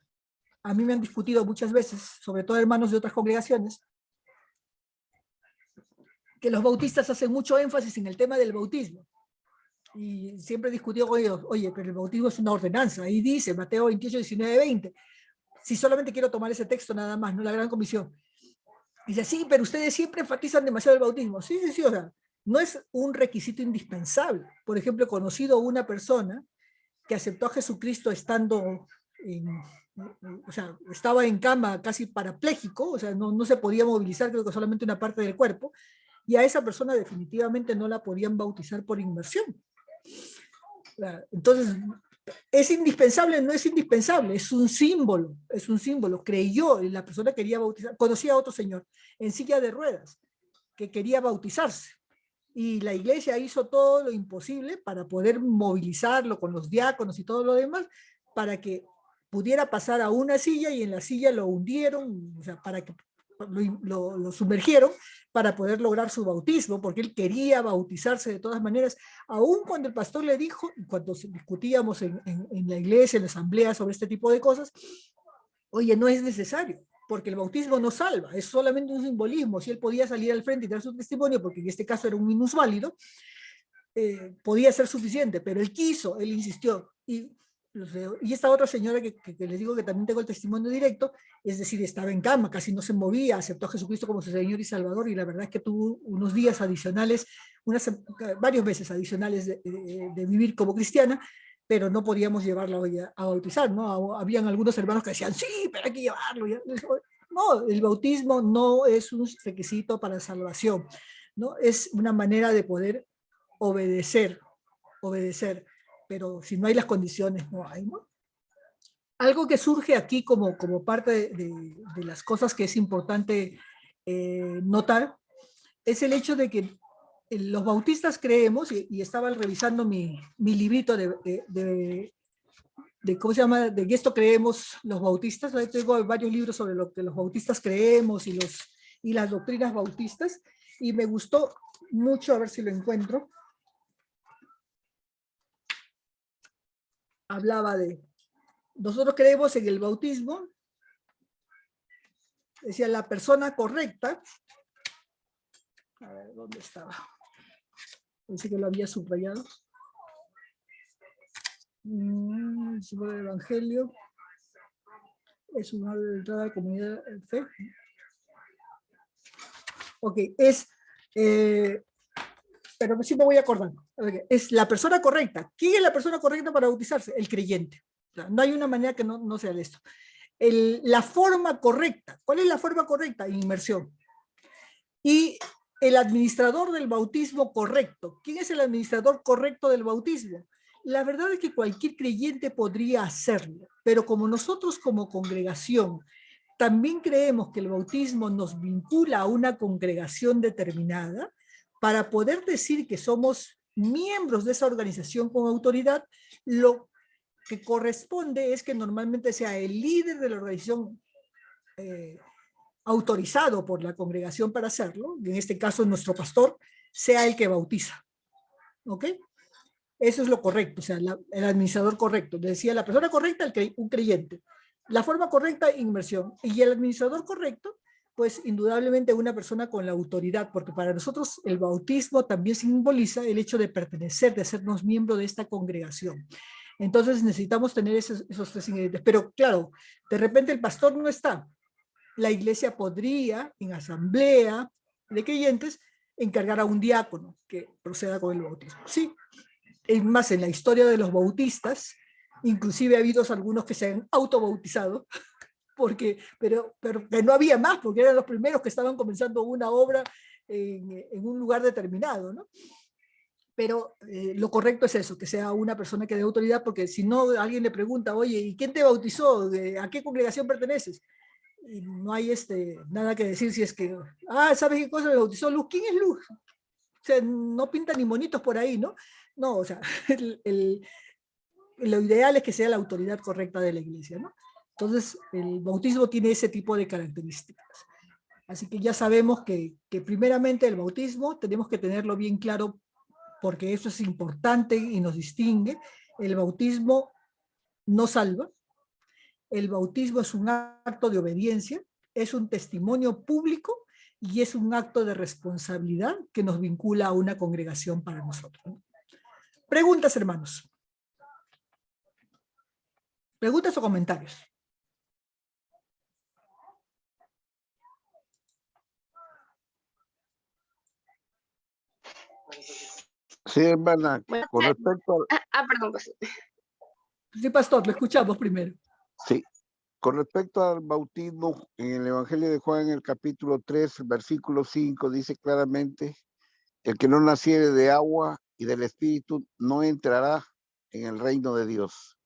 a mí me han discutido muchas veces, sobre todo hermanos de otras congregaciones, que los bautistas hacen mucho énfasis en el tema del bautismo. Y siempre he discutido con ellos, oye, pero el bautismo es una ordenanza. Ahí dice, Mateo 28, 19, 20. Si solamente quiero tomar ese texto nada más, no la gran comisión. Dice, sí, pero ustedes siempre enfatizan demasiado el bautismo. Sí, sí, sí, o sea, no es un requisito indispensable. Por ejemplo, he conocido una persona que aceptó a Jesucristo estando o sea, estaba en cama casi parapléjico, o sea, no se podía movilizar, creo que solamente una parte del cuerpo, y a esa persona definitivamente no la podían bautizar por inmersión. Entonces, ¿es indispensable? No es indispensable, es un símbolo, creyó, y la persona quería bautizar. Conocí a otro señor en silla de ruedas que quería bautizarse, y la iglesia hizo todo lo imposible para poder movilizarlo con los diáconos y todo lo demás, para que pudiera pasar a una silla, y en la silla lo hundieron, o sea, para que lo sumergieron para poder lograr su bautismo, porque él quería bautizarse de todas maneras, aun cuando el pastor le dijo, cuando discutíamos en la iglesia, en la asamblea sobre este tipo de cosas, oye, no es necesario, porque el bautismo no salva, es solamente un simbolismo. Si él podía salir al frente y dar su testimonio, porque en este caso era un minusválido, podía ser suficiente, pero él quiso, él insistió, y esta otra señora que les digo que también tengo el testimonio directo, es decir, estaba en cama, casi no se movía, aceptó a Jesucristo como su Señor y Salvador, y la verdad es que tuvo unos días adicionales, varios meses adicionales de vivir como cristiana, pero no podíamos llevarla hoy a bautizar, ¿no? Habían algunos hermanos que decían, sí, pero hay que llevarlo. No, el bautismo no es un requisito para salvación, ¿no? Es una manera de poder obedecer, pero si no hay las condiciones, no hay, ¿no? Algo que surge aquí como parte de las cosas que es importante notar, es el hecho de que los bautistas creemos, y estaba revisando mi librito de ¿cómo se llama? De esto creemos los bautistas. Ahí tengo varios libros sobre lo que los bautistas creemos y las doctrinas bautistas, y me gustó mucho, a ver si lo encuentro. Hablaba de, nosotros creemos en el bautismo, decía la persona correcta, a ver, ¿dónde estaba? Pensé que lo había subrayado. Sobre el Evangelio, es una de entrada a la comunidad de fe. Ok, pero sí me voy acordando. Es la persona correcta. ¿Quién es la persona correcta para bautizarse? El creyente. O sea, no hay una manera que no sea de esto. La forma correcta. ¿Cuál es la forma correcta? Inmersión. Y el administrador del bautismo correcto. ¿Quién es el administrador correcto del bautismo? La verdad es que cualquier creyente podría hacerlo, pero como nosotros como congregación también creemos que el bautismo nos vincula a una congregación determinada, para poder decir que somos miembros de esa organización con autoridad, lo que corresponde es que normalmente sea el líder de la organización autorizado por la congregación para hacerlo, en este caso nuestro pastor, sea el que bautiza. ¿Ok? Eso es lo correcto, o sea, el administrador correcto. Decía la persona correcta, un creyente. La forma correcta, inmersión. Y el administrador correcto, pues indudablemente una persona con la autoridad, porque para nosotros el bautismo también simboliza el hecho de pertenecer, de hacernos miembro de esta congregación. Entonces necesitamos tener esos 3 ingredientes. Pero claro, de repente el pastor no está. La iglesia podría, en asamblea de creyentes, encargar a un diácono que proceda con el bautismo. Sí, es más, en la historia de los bautistas, inclusive ha habido algunos que se han autobautizado, pero que no había más, porque eran los primeros que estaban comenzando una obra en un lugar determinado, ¿no? Pero lo correcto es eso, que sea una persona que dé autoridad, porque si no, alguien le pregunta, oye, ¿y quién te bautizó? ¿A qué congregación perteneces? Y no hay nada que decir si es que, ¿sabes qué cosa me bautizó Luz? ¿Quién es Luz? O sea, no pinta ni monitos por ahí, ¿no? No, o sea, lo ideal es que sea la autoridad correcta de la iglesia, ¿no? Entonces, el bautismo tiene ese tipo de características. Así que ya sabemos que primeramente el bautismo tenemos que tenerlo bien claro, porque eso es importante y nos distingue. El bautismo no salva. El bautismo es un acto de obediencia, es un testimonio público y es un acto de responsabilidad que nos vincula a una congregación para nosotros. Preguntas, hermanos. ¿Preguntas o comentarios? Sí, hermana, Bueno, con respecto perdón, pues. Sí, pastor, lo escuchamos primero. sí, con respecto al bautismo, en el Evangelio de Juan, en el capítulo 3, versículo 5, dice claramente, el que no naciere de agua y del Espíritu no entrará en el reino de Dios.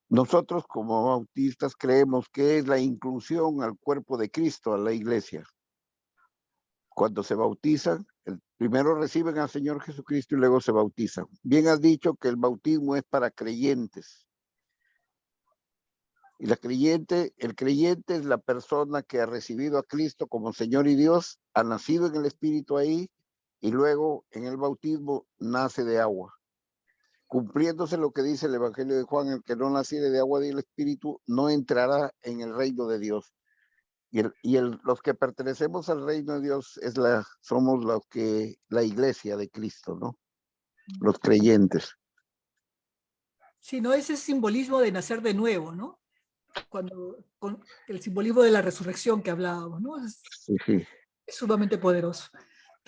Nosotros como bautistas creemos que es la inclusión al cuerpo de Cristo, a la iglesia. Cuando se bautizan, primero reciben al Señor Jesucristo y luego se bautizan. Bien has dicho que el bautismo es para creyentes. Y el creyente es la persona que ha recibido a Cristo como Señor y Dios, ha nacido en el Espíritu ahí, y luego en el bautismo nace de agua. Cumpliéndose lo que dice el Evangelio de Juan, el que no naciere de agua y del Espíritu no entrará en el reino de Dios. Los que pertenecemos al reino de Dios somos la iglesia de Cristo, ¿no? Los creyentes. Sí, no, ese simbolismo de nacer de nuevo, ¿no? Con el simbolismo de la resurrección que hablábamos, ¿no? Sí. Es sumamente poderoso.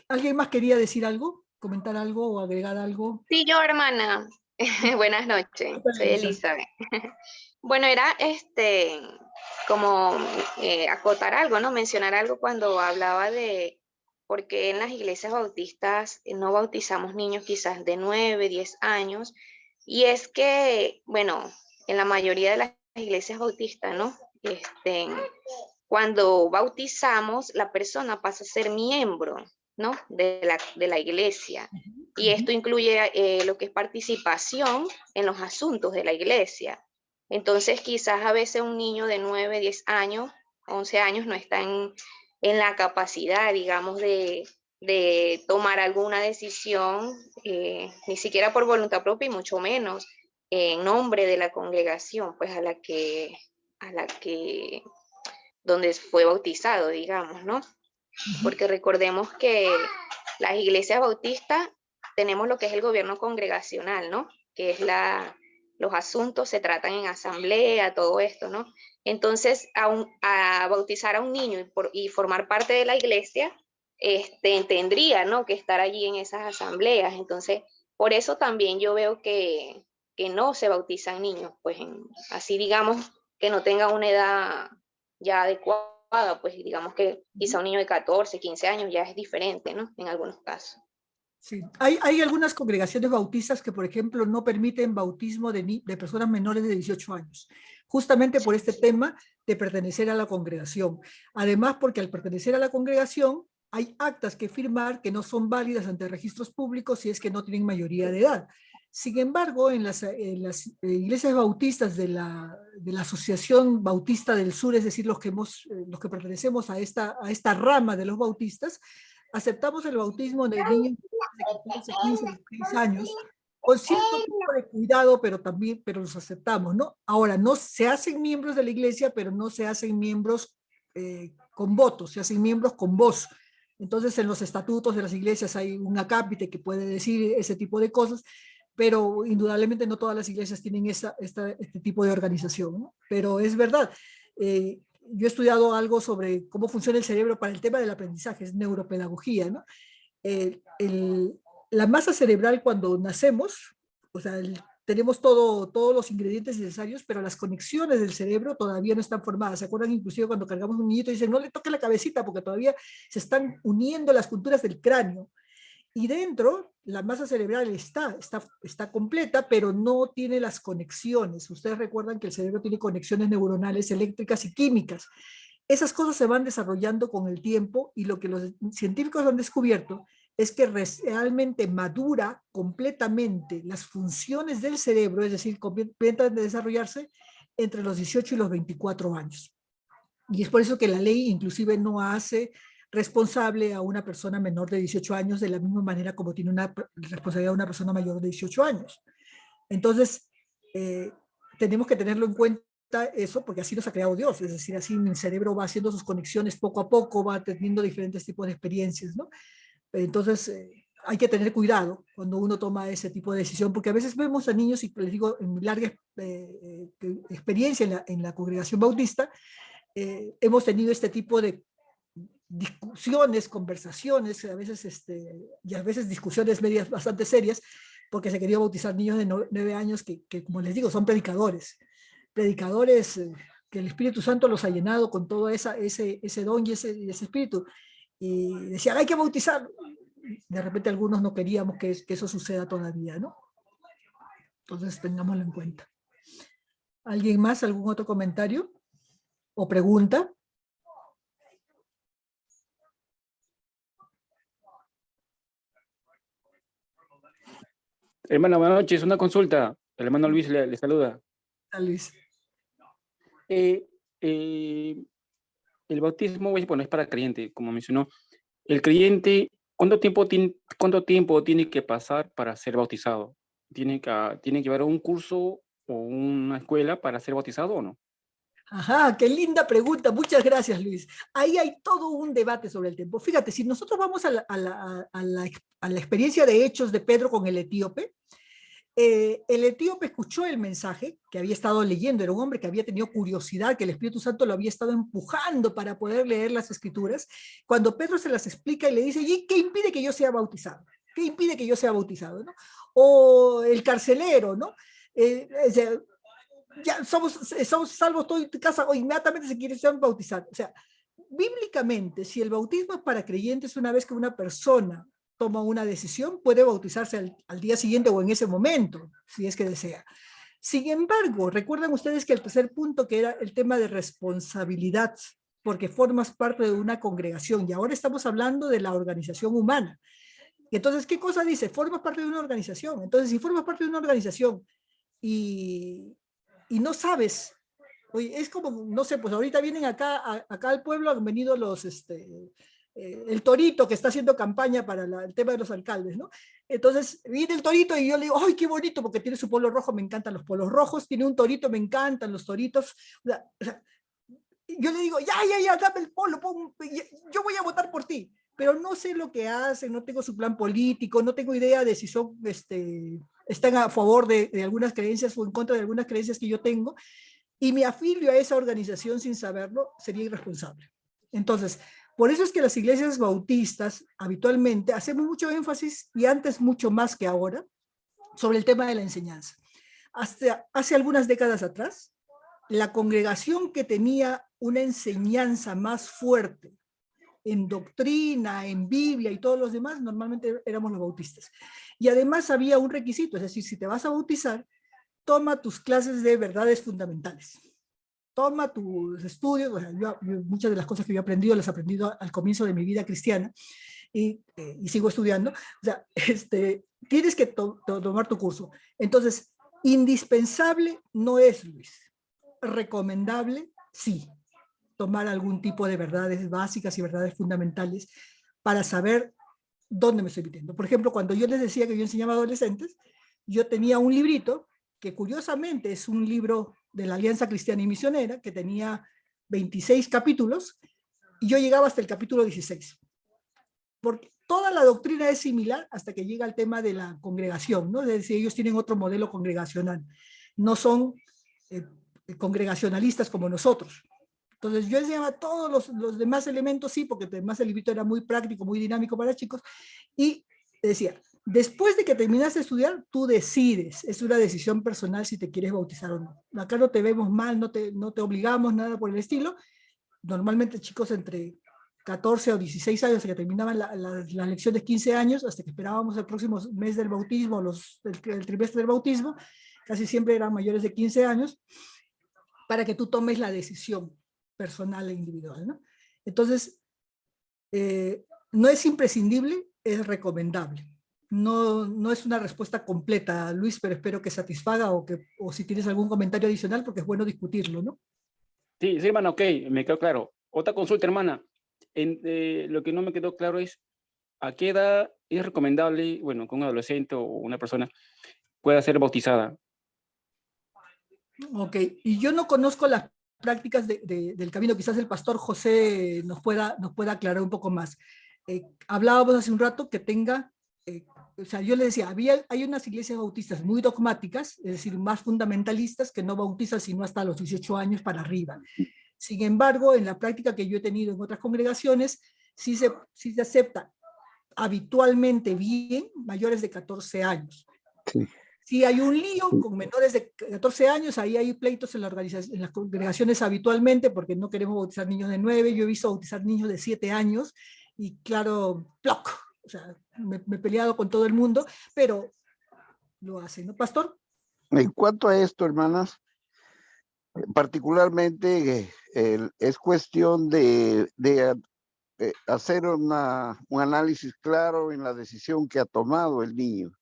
¿Alguien más quería decir algo? ¿Comentar algo o agregar algo? Sí, yo, hermana. Buenas noches, soy Elizabeth. Bueno, era como acotar algo, ¿no? Mencionar algo cuando hablaba de por qué en las iglesias bautistas no bautizamos niños quizás de 9, 10 años. Y es que, bueno, en la mayoría de las iglesias bautistas, ¿no? Cuando bautizamos, la persona pasa a ser miembro, ¿no? de la iglesia. Y esto incluye lo que es participación en los asuntos de la iglesia. Entonces, quizás a veces un niño de 9, 10 años, 11 años no está en la capacidad, digamos, de tomar alguna decisión, ni siquiera por voluntad propia y mucho menos en nombre de la congregación, pues donde fue bautizado, digamos, ¿no? Porque recordemos que las iglesias bautistas tenemos lo que es el gobierno congregacional, ¿no? Que es los asuntos se tratan en asamblea, todo esto, ¿no? Entonces, a bautizar a un niño y formar parte de la iglesia, tendría, ¿no? Que estar allí en esas asambleas. Entonces, por eso también yo veo que no se bautizan niños, pues así digamos que no tengan una edad ya adecuada, pues digamos que quizá un niño de 14, 15 años ya es diferente, ¿no? En algunos casos. Sí, hay algunas congregaciones bautistas que, por ejemplo, no permiten bautismo de personas menores de 18 años, justamente por este tema de pertenecer a la congregación. Además, porque al pertenecer a la congregación hay actas que firmar que no son válidas ante registros públicos si es que no tienen mayoría de edad. Sin embargo, en las iglesias bautistas de la de la Asociación Bautista del Sur, es decir, los que pertenecemos a esta rama de los bautistas, aceptamos el bautismo de niños de 14, 15, 16 años, con cierto tipo de cuidado, pero los aceptamos, ¿no? Ahora, no se hacen miembros de la iglesia, pero no se hacen miembros con votos, se hacen miembros con voz. Entonces, en los estatutos de las iglesias hay un acápite que puede decir ese tipo de cosas, pero indudablemente no todas las iglesias tienen este tipo de organización, ¿no? Pero es verdad. Yo he estudiado algo sobre cómo funciona el cerebro para el tema del aprendizaje, es neuropedagogía, ¿no? La masa cerebral cuando nacemos, o sea, tenemos todos los ingredientes necesarios, pero las conexiones del cerebro todavía no están formadas. ¿Se acuerdan inclusive cuando cargamos un niñito y dicen, no le toque la cabecita porque todavía se están uniendo las culturas del cráneo? Y dentro, la masa cerebral está completa, pero no tiene las conexiones. Ustedes recuerdan que el cerebro tiene conexiones neuronales, eléctricas y químicas. Esas cosas se van desarrollando con el tiempo y lo que los científicos han descubierto es que realmente madura completamente las funciones del cerebro, es decir, comienzan a desarrollarse entre los 18 y los 24 años. Y es por eso que la ley inclusive no hace responsable a una persona menor de 18 años de la misma manera como tiene una responsabilidad una persona mayor de 18 años. Entonces, tenemos que tenerlo en cuenta eso, porque así nos ha creado Dios, es decir, así el cerebro va haciendo sus conexiones poco a poco, va teniendo diferentes tipos de experiencias, ¿no? Entonces, hay que tener cuidado cuando uno toma ese tipo de decisión, porque a veces vemos a niños, y les digo, en mi larga experiencia en la congregación bautista, hemos tenido este tipo de discusiones, conversaciones, y a veces discusiones medias bastante serias, porque se quería bautizar niños de 9 años que, como les digo, son predicadores que el Espíritu Santo los ha llenado con todo ese don y ese espíritu, y decían, hay que bautizar. De repente algunos no queríamos que eso suceda todavía, ¿no? Entonces tengámoslo en cuenta. ¿Alguien más? ¿Algún otro comentario o pregunta? Hermano, buenas noches. Una consulta. El hermano Luis le saluda. Luis. El bautismo, bueno, es para creyente, como mencionó. El creyente, ¿cuánto tiempo tiene que pasar para ser bautizado? ¿Tiene que llevar un curso o una escuela para ser bautizado o no? Ajá, qué linda pregunta. Muchas gracias, Luis. Ahí hay todo un debate sobre el tiempo. Fíjate, si nosotros vamos a la experiencia de hechos de Pedro con el etíope, el etíope escuchó el mensaje que había estado leyendo, era un hombre que había tenido curiosidad, que el Espíritu Santo lo había estado empujando para poder leer las escrituras. Cuando Pedro se las explica y le dice, ¿y qué impide que yo sea bautizado? ¿Qué impide que yo sea bautizado? ¿No? O el carcelero, ¿no? Ya somos salvos todo en tu casa, o inmediatamente se quiere bautizar. O sea, bíblicamente, si el bautismo es para creyentes, una vez que una persona toma una decisión, puede bautizarse al día siguiente o en ese momento, si es que desea. Sin embargo, recuerdan ustedes que el tercer punto, que era el tema de responsabilidad, porque formas parte de una congregación, y ahora estamos hablando de la organización humana. Entonces, ¿qué cosa dice? Formas parte de una organización. Entonces, si formas parte de una organización y no sabes, oye, es como, no sé, pues ahorita vienen acá al pueblo, han venido el Torito que está haciendo campaña para el tema de los alcaldes, ¿no? Entonces viene el Torito y yo le digo, ¡ay, qué bonito! Porque tiene su polo rojo, me encantan los polos rojos, tiene un torito, me encantan los toritos. O sea, yo le digo, ya, dame el polo, yo voy a votar por ti, pero no sé lo que hacen, no tengo su plan político, no tengo idea de si son, están a favor de algunas creencias o en contra de algunas creencias que yo tengo, y me afilio a esa organización sin saberlo, sería irresponsable. Entonces, por eso es que las iglesias bautistas habitualmente hacemos mucho énfasis, y antes mucho más que ahora, sobre el tema de la enseñanza. Hasta hace algunas décadas atrás, la congregación que tenía una enseñanza más fuerte en doctrina, en Biblia y todos los demás, normalmente éramos los bautistas. Y además había un requisito, es decir, si te vas a bautizar, toma tus clases de verdades fundamentales. Toma tus estudios, bueno, muchas de las cosas que yo he aprendido, las he aprendido al comienzo de mi vida cristiana, y sigo estudiando. O sea, tienes que tomar tu curso. Entonces, indispensable no es, Luis. recomendable, sí, tomar algún tipo de verdades básicas y verdades fundamentales para saber dónde me estoy metiendo. Por ejemplo, cuando yo les decía que yo enseñaba a adolescentes, yo tenía un librito que curiosamente es un libro de la Alianza Cristiana y Misionera que tenía 26 capítulos y yo llegaba hasta el capítulo 16. Porque toda la doctrina es similar hasta que llega el tema de la congregación, ¿no? Es decir, ellos tienen otro modelo congregacional. No son congregacionalistas como nosotros. Entonces yo enseñaba todos los demás elementos, sí, porque además el librito era muy práctico, muy dinámico para chicos, y decía, después de que terminas de estudiar, tú decides, es una decisión personal si te quieres bautizar o no. Acá no te vemos mal, no te obligamos, nada por el estilo. Normalmente chicos entre 14 o 16 años, hasta que terminaban las lecciones 15 años, hasta que esperábamos el próximo mes del bautismo, el trimestre del bautismo, casi siempre eran mayores de 15 años, para que tú tomes la decisión personal e individual, ¿no? Entonces, no es imprescindible, es recomendable. No es una respuesta completa, Luis, pero espero que satisfaga o si tienes algún comentario adicional, porque es bueno discutirlo, ¿no? Sí, sí, hermana, ok, me quedó claro. Otra consulta, hermana. Lo que no me quedó claro es a qué edad es recomendable, bueno, que un adolescente o una persona pueda ser bautizada. Ok, y yo no conozco las prácticas del camino, quizás el pastor José nos pueda aclarar un poco más. Hablábamos hace un rato que tenga, o sea, yo le decía, hay unas iglesias bautistas muy dogmáticas, es decir, más fundamentalistas, que no bautizan sino hasta los 18 años para arriba. Sin embargo, en la práctica que yo he tenido en otras congregaciones, sí se acepta habitualmente bien mayores de 14 años. Sí. Si hay un lío con menores de 14 años, ahí hay pleitos en las congregaciones habitualmente, porque no queremos bautizar niños de 9, yo he visto bautizar niños de 7 años, y claro, ¡ploc! O sea, me he peleado con todo el mundo, pero lo hacen, ¿no, pastor? En cuanto a esto, hermanas, particularmente es cuestión de hacer un análisis claro en la decisión que ha tomado el niño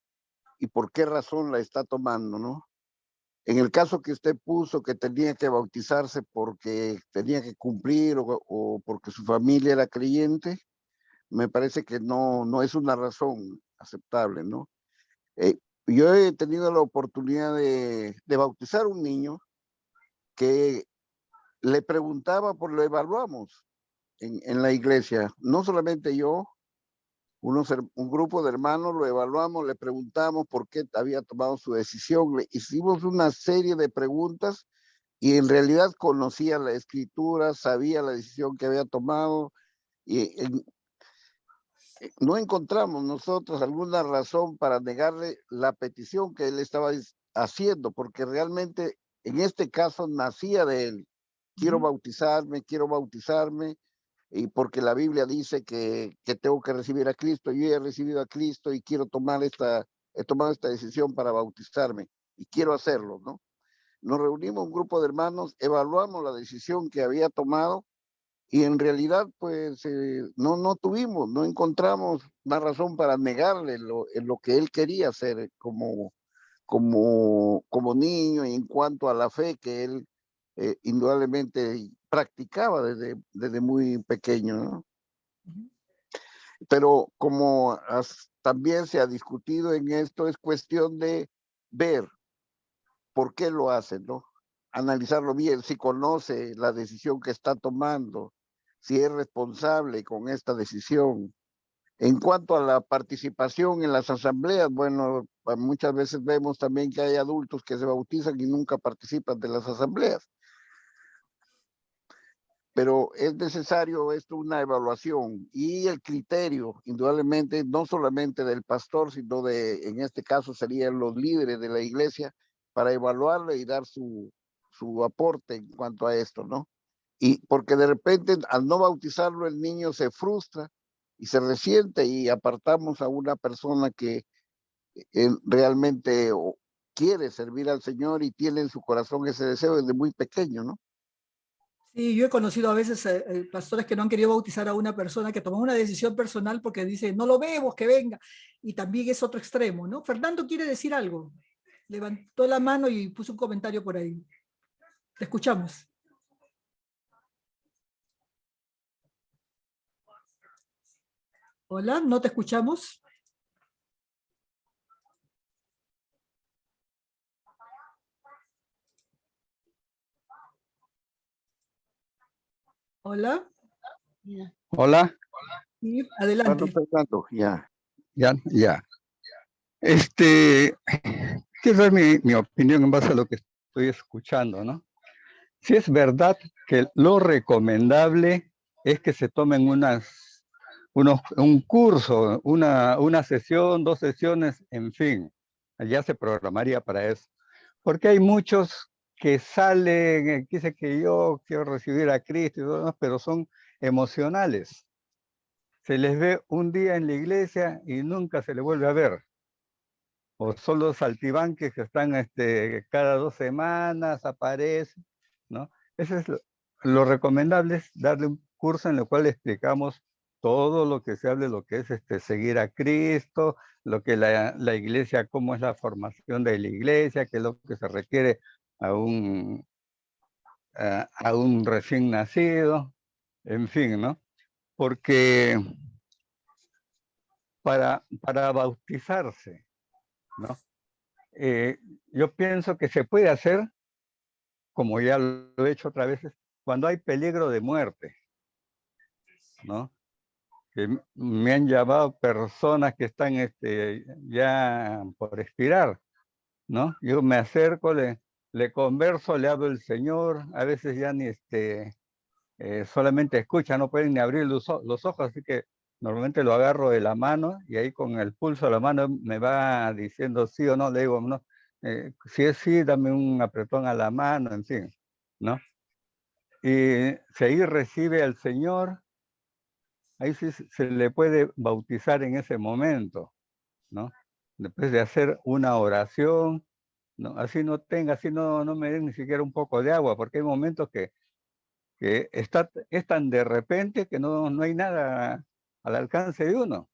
y por qué razón la está tomando, ¿no? En el caso que usted puso que tenía que bautizarse porque tenía que cumplir o porque su familia era creyente, me parece que no es una razón aceptable, ¿no? Yo he tenido la oportunidad de bautizar a un niño que le preguntaba, por lo evaluamos en la iglesia, no solamente yo, un grupo de hermanos lo evaluamos, le preguntamos por qué había tomado su decisión, le hicimos una serie de preguntas y en realidad conocía la escritura, sabía la decisión que había tomado y no encontramos nosotros alguna razón para negarle la petición que él estaba haciendo, porque realmente en este caso nacía de él. Quiero bautizarme, y porque la Biblia dice que tengo que recibir a Cristo. Yo he recibido a Cristo y quiero he tomado esta decisión para bautizarme y quiero hacerlo, ¿no? Nos reunimos un grupo de hermanos, evaluamos la decisión que había tomado y en realidad pues no encontramos una razón para negarle lo que él quería hacer como niño y en cuanto a la fe que él indudablemente practicaba desde muy pequeño, ¿no? Pero como también se ha discutido en esto, es cuestión de ver por qué lo hacen, ¿no? Analizarlo bien, si conoce la decisión que está tomando, si es responsable con esta decisión. En cuanto a la participación en las asambleas, bueno, muchas veces vemos también que hay adultos que se bautizan y nunca participan de las asambleas. Pero es necesario esto, una evaluación y el criterio, indudablemente, no solamente del pastor, sino en este caso serían los líderes de la iglesia, para evaluarlo y dar su aporte en cuanto a esto, ¿no? Y porque de repente al no bautizarlo el niño se frustra y se resiente y apartamos a una persona que realmente quiere servir al Señor y tiene en su corazón ese deseo desde muy pequeño, ¿no? Sí, yo he conocido a veces pastores que no han querido bautizar a una persona que tomó una decisión personal porque dice, no lo vemos, que venga. Y también es otro extremo, ¿no? Fernando quiere decir algo. Levantó la mano y puso un comentario por ahí. Te escuchamos. Hola, no te escuchamos. Hola. Hola. Sí, adelante. Ya. Ya. Quiero dar mi opinión en base a lo que estoy escuchando, ¿no? Si es verdad que lo recomendable es que se tomen un curso, una sesión, 2 sesiones, en fin, ya se programaría para eso. Porque hay muchos que salen, que dicen que yo quiero recibir a Cristo y todo, ¿no? Pero son emocionales. Se les ve un día en la iglesia y nunca se les vuelve a ver. O son los saltibanques que están cada 2 semanas, aparecen, ¿no? Eso es lo recomendable, es darle un curso en el cual explicamos todo lo que se hable, lo que es seguir a Cristo, lo que la iglesia, cómo es la formación de la iglesia, qué es lo que se requiere a un recién nacido, en fin, ¿no? Porque para bautizarse, ¿no? Yo pienso que se puede hacer, como ya lo he hecho otras veces, cuando hay peligro de muerte, ¿no? Que me han llamado personas que están ya por expirar, ¿no? Yo me acerco, le converso, le hablo el Señor, a veces ya ni solamente escucha, no pueden ni abrir los ojos, así que normalmente lo agarro de la mano y ahí con el pulso de la mano me va diciendo sí o no, le digo, no, si es sí, dame un apretón a la mano, en fin, ¿no? Y si ahí recibe al Señor, ahí sí se le puede bautizar en ese momento, ¿no? Después de hacer una oración, ¿no? Así no me den ni siquiera un poco de agua, porque hay momentos que es tan de repente que no hay nada al alcance de uno,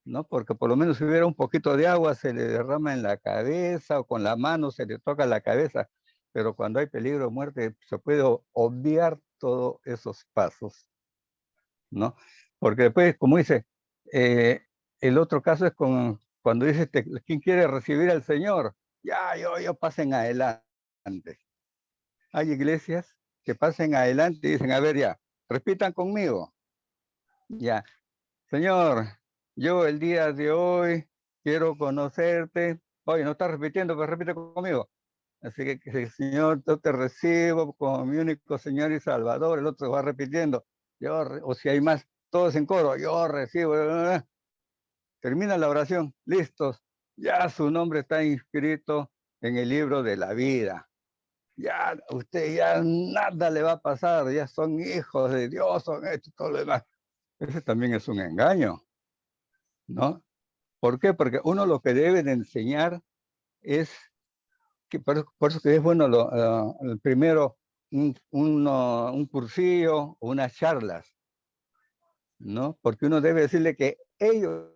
¿no? Porque por lo menos si hubiera un poquito de agua se le derrama en la cabeza o con la mano se le toca la cabeza, pero cuando hay peligro de muerte se puede obviar todos esos pasos, ¿no? Porque después, como dice, el otro caso es cuando dice, ¿quién quiere recibir al Señor? Ya, yo pasen adelante. Hay iglesias que pasen adelante y dicen, a ver ya, repitan conmigo. Ya, Señor, yo el día de hoy quiero conocerte. Oye, no estás repitiendo, pero repite conmigo. Así que, Señor, yo te recibo como mi único Señor y Salvador. El otro va repitiendo. O si hay más, todos en coro, yo recibo. Termina la oración, listos. Ya su nombre está inscrito en el libro de la vida. Ya, usted ya nada le va a pasar, ya son hijos de Dios, son esto y todo lo demás. Ese también es un engaño, ¿no? ¿Por qué? Porque uno lo que debe de enseñar es, que por eso que es bueno el primero, un cursillo o unas charlas, ¿no? Porque uno debe decirle que ese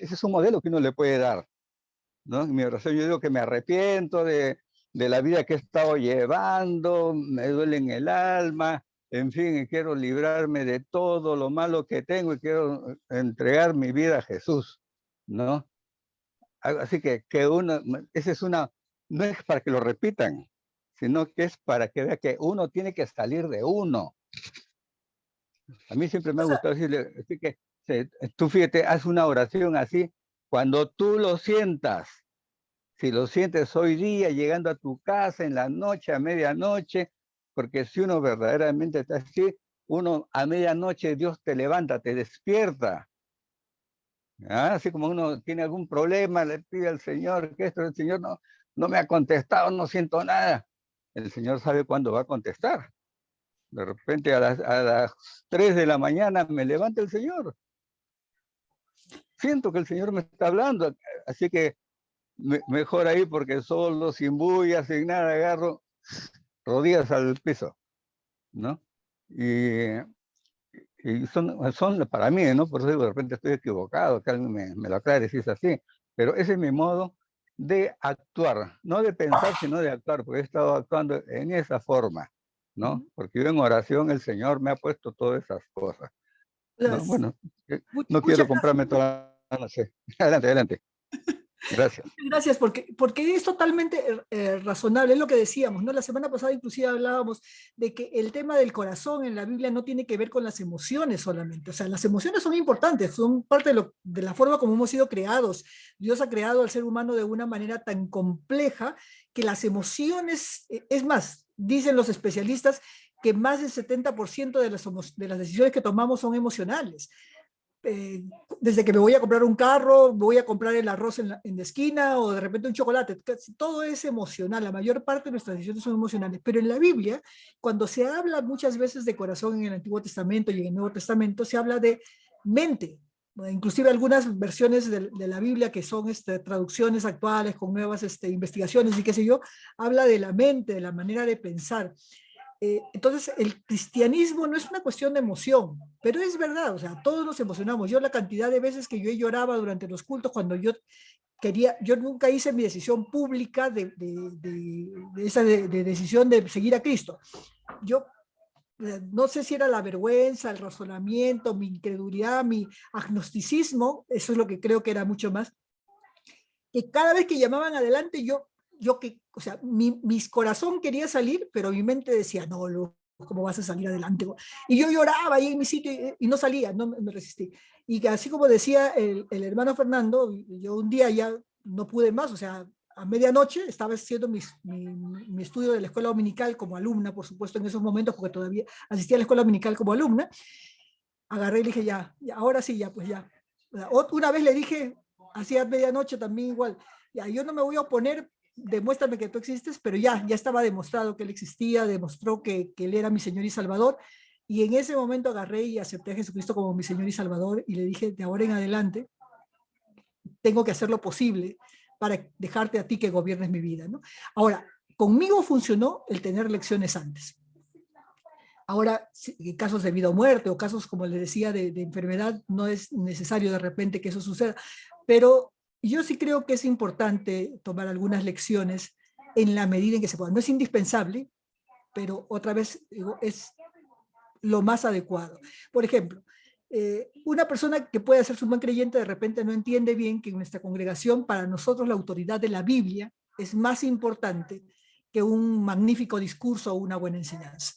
es un modelo que uno le puede dar, ¿no? En mi oración yo digo que me arrepiento de la vida que he estado llevando, me duele en el alma, en fin, y quiero librarme de todo lo malo que tengo y quiero entregar mi vida a Jesús, ¿no? Así que esa es no es para que lo repitan, sino que es para que vea que uno tiene que salir de uno. A mí siempre me ha gustado decirle, así que tú fíjate, haz una oración así, cuando tú lo sientas. Si lo sientes hoy día, llegando a tu casa, en la noche, a medianoche, porque si uno verdaderamente está así, uno a medianoche Dios te levanta, te despierta. ¿Ah? Así como uno tiene algún problema, le pide al Señor que el Señor no me ha contestado, no siento nada. El Señor sabe cuándo va a contestar. De repente a las 3 de la mañana me levanta el Señor. Siento que el Señor me está hablando, así que mejor ahí porque solo, sin bulla, sin nada, agarro rodillas al piso, ¿no? Y son para mí, ¿no? Por eso de repente estoy equivocado, que alguien me lo aclare si es así, pero ese es mi modo de actuar, no de pensar, sino de actuar, porque he estado actuando en esa forma, ¿no? Porque yo en oración el Señor me ha puesto todas esas cosas, ¿no? Bueno, no quiero comprarme toda la noche. Adelante, adelante. Gracias. Gracias, porque es totalmente razonable, es lo que decíamos, ¿no? La semana pasada inclusive hablábamos de que el tema del corazón en la Biblia no tiene que ver con las emociones solamente, o sea, las emociones son importantes, son parte de la forma como hemos sido creados. Dios ha creado al ser humano de una manera tan compleja que las emociones, es más, dicen los especialistas que más del 70% de las decisiones que tomamos son emocionales. Desde que me voy a comprar un carro, voy a comprar el arroz en la esquina o de repente un chocolate, todo es emocional, la mayor parte de nuestras decisiones son emocionales, pero en la Biblia, cuando se habla muchas veces de corazón en el Antiguo Testamento y en el Nuevo Testamento, se habla de mente. Inclusive algunas versiones de la Biblia que son traducciones actuales con nuevas investigaciones y qué sé yo, habla de la mente, de la manera de pensar. Entonces, el cristianismo no es una cuestión de emoción, pero es verdad, o sea, todos nos emocionamos. Yo la cantidad de veces que yo lloraba durante los cultos cuando yo quería, yo nunca hice mi decisión pública de esa decisión de seguir a Cristo. Yo no sé si era la vergüenza, el razonamiento, mi incredulidad, mi agnosticismo, eso es lo que creo que era mucho más, que cada vez que llamaban adelante o sea, mi corazón quería salir, pero mi mente decía, no, ¿cómo vas a salir adelante? Y yo lloraba ahí en mi sitio y no salía, no me resistí. Y que así como decía el hermano Fernando, yo un día ya no pude más, o sea, a medianoche estaba haciendo mi estudio de la escuela dominical como alumna, por supuesto, en esos momentos, porque todavía asistía a la escuela dominical como alumna. Agarré y le dije, ya, ahora sí, ya, pues ya. Una vez le dije, hacía medianoche también igual, ya, yo no me voy a oponer, demuéstrame que tú existes, pero ya estaba demostrado que él existía, demostró que él era mi Señor y Salvador, y en ese momento agarré y acepté a Jesucristo como mi Señor y Salvador, y le dije, de ahora en adelante, tengo que hacer lo posible para dejarte a ti que gobiernes mi vida, ¿no? Ahora, conmigo funcionó el tener lecciones antes. Ahora, casos de vida o muerte, o casos, como les decía, de enfermedad, no es necesario de repente que eso suceda, pero yo sí creo que es importante tomar algunas lecciones en la medida en que se pueda. No es indispensable, pero otra vez es lo más adecuado. Por ejemplo, una persona que puede ser un buen creyente de repente no entiende bien que en nuestra congregación, para nosotros la autoridad de la Biblia es más importante que un magnífico discurso o una buena enseñanza.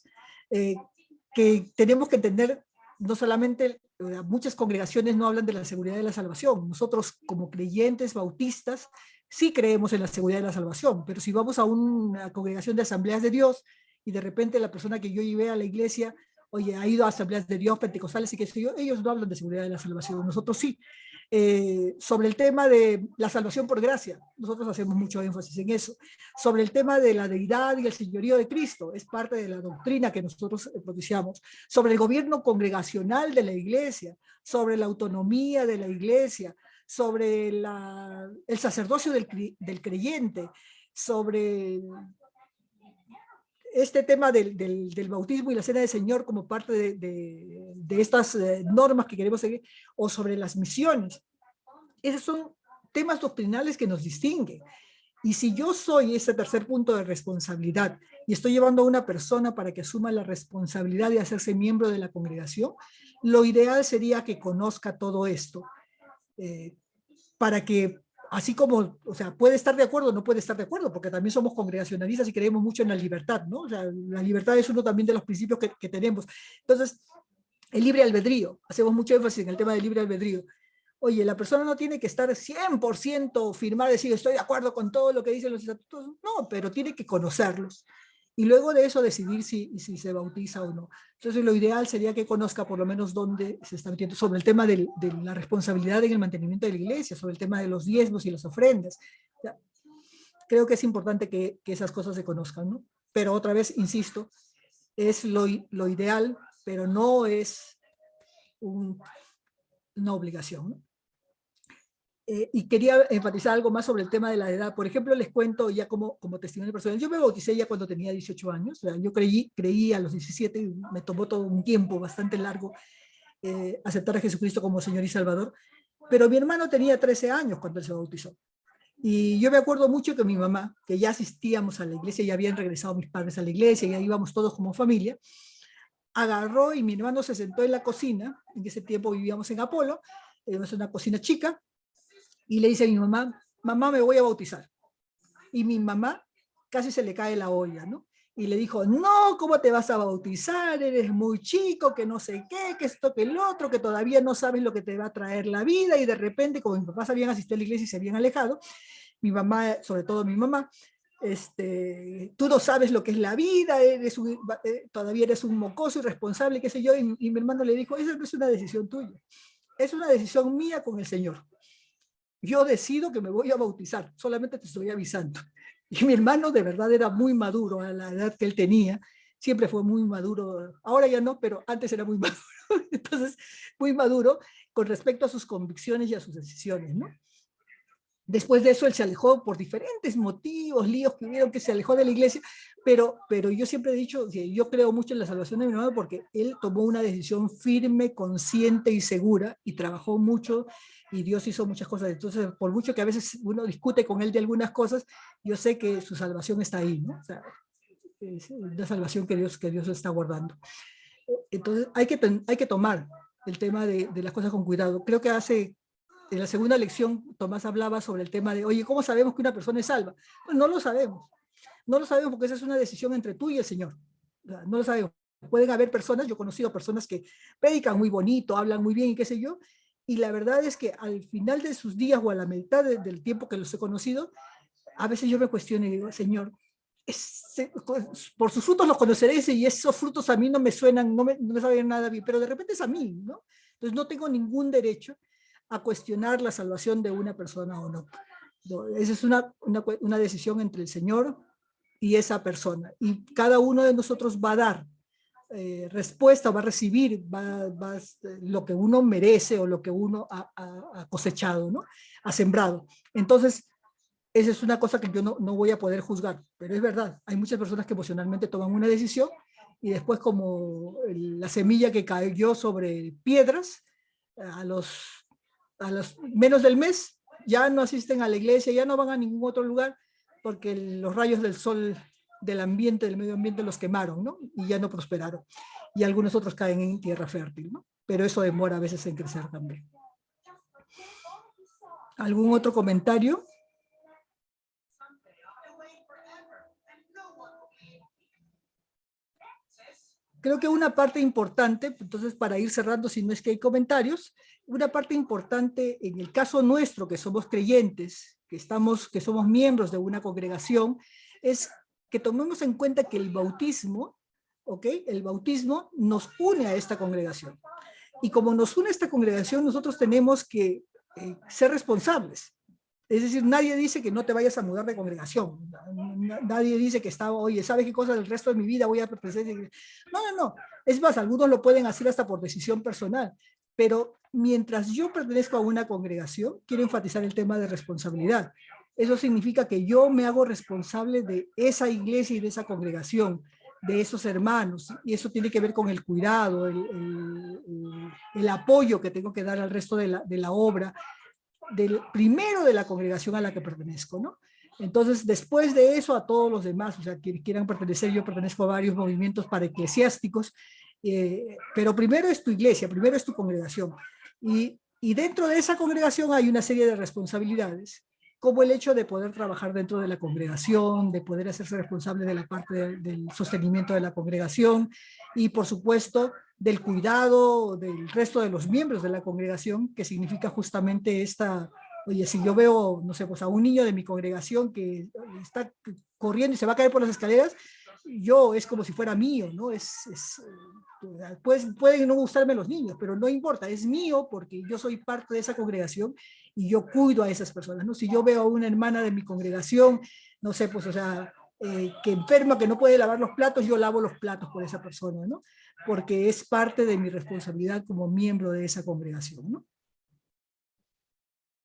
Que tenemos que entender, no solamente muchas congregaciones no hablan de la seguridad de la salvación. Nosotros como creyentes bautistas sí creemos en la seguridad de la salvación, pero si vamos a una congregación de asambleas de Dios y de repente la persona que yo llevé a la iglesia, oye, ha ido a asambleas de Dios, pentecostales y qué sé yo, ellos no hablan de seguridad de la salvación, nosotros sí. Sobre el tema de la salvación por gracia, nosotros hacemos mucho énfasis en eso. Sobre el tema de la deidad y el señorío de Cristo, es parte de la doctrina que nosotros propiciamos. Sobre el gobierno congregacional de la iglesia, sobre la autonomía de la iglesia, sobre el sacerdocio del creyente, sobre este tema del bautismo y la cena del Señor como parte de estas normas que queremos seguir, o sobre las misiones. Esos son temas doctrinales que nos distinguen. Y si yo soy ese tercer punto de responsabilidad y estoy llevando a una persona para que asuma la responsabilidad de hacerse miembro de la congregación, lo ideal sería que conozca todo esto, para que, así como, o sea, puede estar de acuerdo o no puede estar de acuerdo, porque también somos congregacionalistas y creemos mucho en la libertad, ¿no? O sea, la libertad es uno también de los principios que tenemos. Entonces, el libre albedrío, hacemos mucho énfasis en el tema del libre albedrío. Oye, la persona no tiene que estar 100% firmar, decir, estoy de acuerdo con todo lo que dicen los estatutos, no, pero tiene que conocerlos. Y luego de eso decidir si se bautiza o no. Entonces lo ideal sería que conozca por lo menos dónde se está metiendo, sobre el tema de la responsabilidad en el mantenimiento de la iglesia, sobre el tema de los diezmos y las ofrendas. Ya, creo que es importante que esas cosas se conozcan, ¿no? Pero otra vez, insisto, es lo ideal, pero no es una obligación, ¿no? Y quería enfatizar algo más sobre el tema de la edad. Por ejemplo, les cuento ya como testimonio personal. Yo me bauticé ya cuando tenía 18 años. O sea, yo creí a los 17, y me tomó todo un tiempo bastante largo aceptar a Jesucristo como Señor y Salvador. Pero mi hermano tenía 13 años cuando él se bautizó. Y yo me acuerdo mucho que mi mamá, que ya asistíamos a la iglesia, ya habían regresado mis padres a la iglesia, ya íbamos todos como familia, agarró y mi hermano se sentó en la cocina, en ese tiempo vivíamos en Apolo, es una cocina chica, y le dice a mi mamá, mamá, me voy a bautizar. Y mi mamá casi se le cae la olla, ¿no? Y le dijo, no, ¿cómo te vas a bautizar? Eres muy chico, que no sé qué, que esto, que el otro, que todavía no sabes lo que te va a traer la vida. Y de repente, como mis papás habían asistido a la iglesia y se habían alejado, mi mamá, sobre todo mi mamá, tú no sabes lo que es la vida, todavía eres un mocoso irresponsable, qué sé yo. Y mi hermano le dijo, esa no es una decisión tuya, es una decisión mía con el Señor. Yo decido que me voy a bautizar, solamente te estoy avisando. Y mi hermano de verdad era muy maduro a la edad que él tenía, siempre fue muy maduro, ahora ya no, pero antes era muy maduro, entonces muy maduro con respecto a sus convicciones y a sus decisiones, ¿no? Después de eso él se alejó por diferentes motivos, líos que hubieron, que se alejó de la iglesia, pero yo siempre he dicho que yo creo mucho en la salvación de mi hermano porque él tomó una decisión firme, consciente y segura y trabajó mucho y Dios hizo muchas cosas. Entonces, por mucho que a veces uno discute con él de algunas cosas, yo sé que su salvación está ahí, ¿no? O sea, es una salvación que Dios está guardando. Entonces, hay que tomar el tema de las cosas con cuidado. Creo que en la segunda lección, Tomás hablaba sobre el tema de, oye, ¿cómo sabemos que una persona es salva? Pues no lo sabemos. No lo sabemos porque esa es una decisión entre tú y el Señor. O sea, no lo sabemos. Pueden haber personas, yo he conocido personas que predican muy bonito, hablan muy bien y qué sé yo, y la verdad es que al final de sus días o a la mitad del tiempo que los he conocido, a veces yo me cuestiono y digo, Señor, por sus frutos los conoceréis y esos frutos a mí no me suenan, no me saben nada bien, pero de repente es a mí, ¿no? Entonces no tengo ningún derecho a cuestionar la salvación de una persona o no. Esa es una decisión entre el Señor y esa persona. Y cada uno de nosotros va a dar respuesta, va a recibir lo que uno merece o lo que uno ha cosechado, ¿no? Ha sembrado. Entonces, esa es una cosa que yo no voy a poder juzgar, pero es verdad, hay muchas personas que emocionalmente toman una decisión y después como la semilla que cayó sobre piedras, a los menos del mes ya no asisten a la iglesia, ya no van a ningún otro lugar porque los rayos del sol del ambiente, del medio ambiente los quemaron, ¿no? Y ya no prosperaron. Y algunos otros caen en tierra fértil, ¿no? Pero eso demora a veces en crecer también. ¿Algún otro comentario? Creo que una parte importante, entonces para ir cerrando, si no es que hay comentarios, una parte importante en el caso nuestro, que somos creyentes, que somos miembros de una congregación, es que tomemos en cuenta que el bautismo, ¿ok? El bautismo nos une a esta congregación. Y como nos une a esta congregación, nosotros tenemos que ser responsables. Es decir, nadie dice que no te vayas a mudar de congregación. Nadie dice que oye, ¿sabes qué cosa del resto de mi vida voy a pertenecer? No. Es más, algunos lo pueden hacer hasta por decisión personal. Pero mientras yo pertenezco a una congregación, quiero enfatizar el tema de responsabilidad. Eso significa que yo me hago responsable de esa iglesia y de esa congregación, de esos hermanos. Y eso tiene que ver con el cuidado, el apoyo que tengo que dar al resto de la obra, primero de la congregación a la que pertenezco, ¿no? Entonces, después de eso, a todos los demás, o sea, quienes quieran pertenecer, yo pertenezco a varios movimientos paraeclesiásticos, pero primero es tu iglesia, primero es tu congregación. Y dentro de esa congregación hay una serie de responsabilidades, como el hecho de poder trabajar dentro de la congregación, de poder hacerse responsable de la parte del sostenimiento de la congregación y, por supuesto, del cuidado del resto de los miembros de la congregación, que significa justamente oye, si yo veo, no sé, pues a un niño de mi congregación que está corriendo y se va a caer por las escaleras, es como si fuera mío, ¿no? Pueden no gustarme los niños, pero no importa, es mío porque yo soy parte de esa congregación y yo cuido a esas personas, ¿no? Si yo veo a una hermana de mi congregación, no sé, pues, o sea, que enferma, que no puede lavar los platos, yo lavo los platos por esa persona, ¿no? Porque es parte de mi responsabilidad como miembro de esa congregación, ¿no?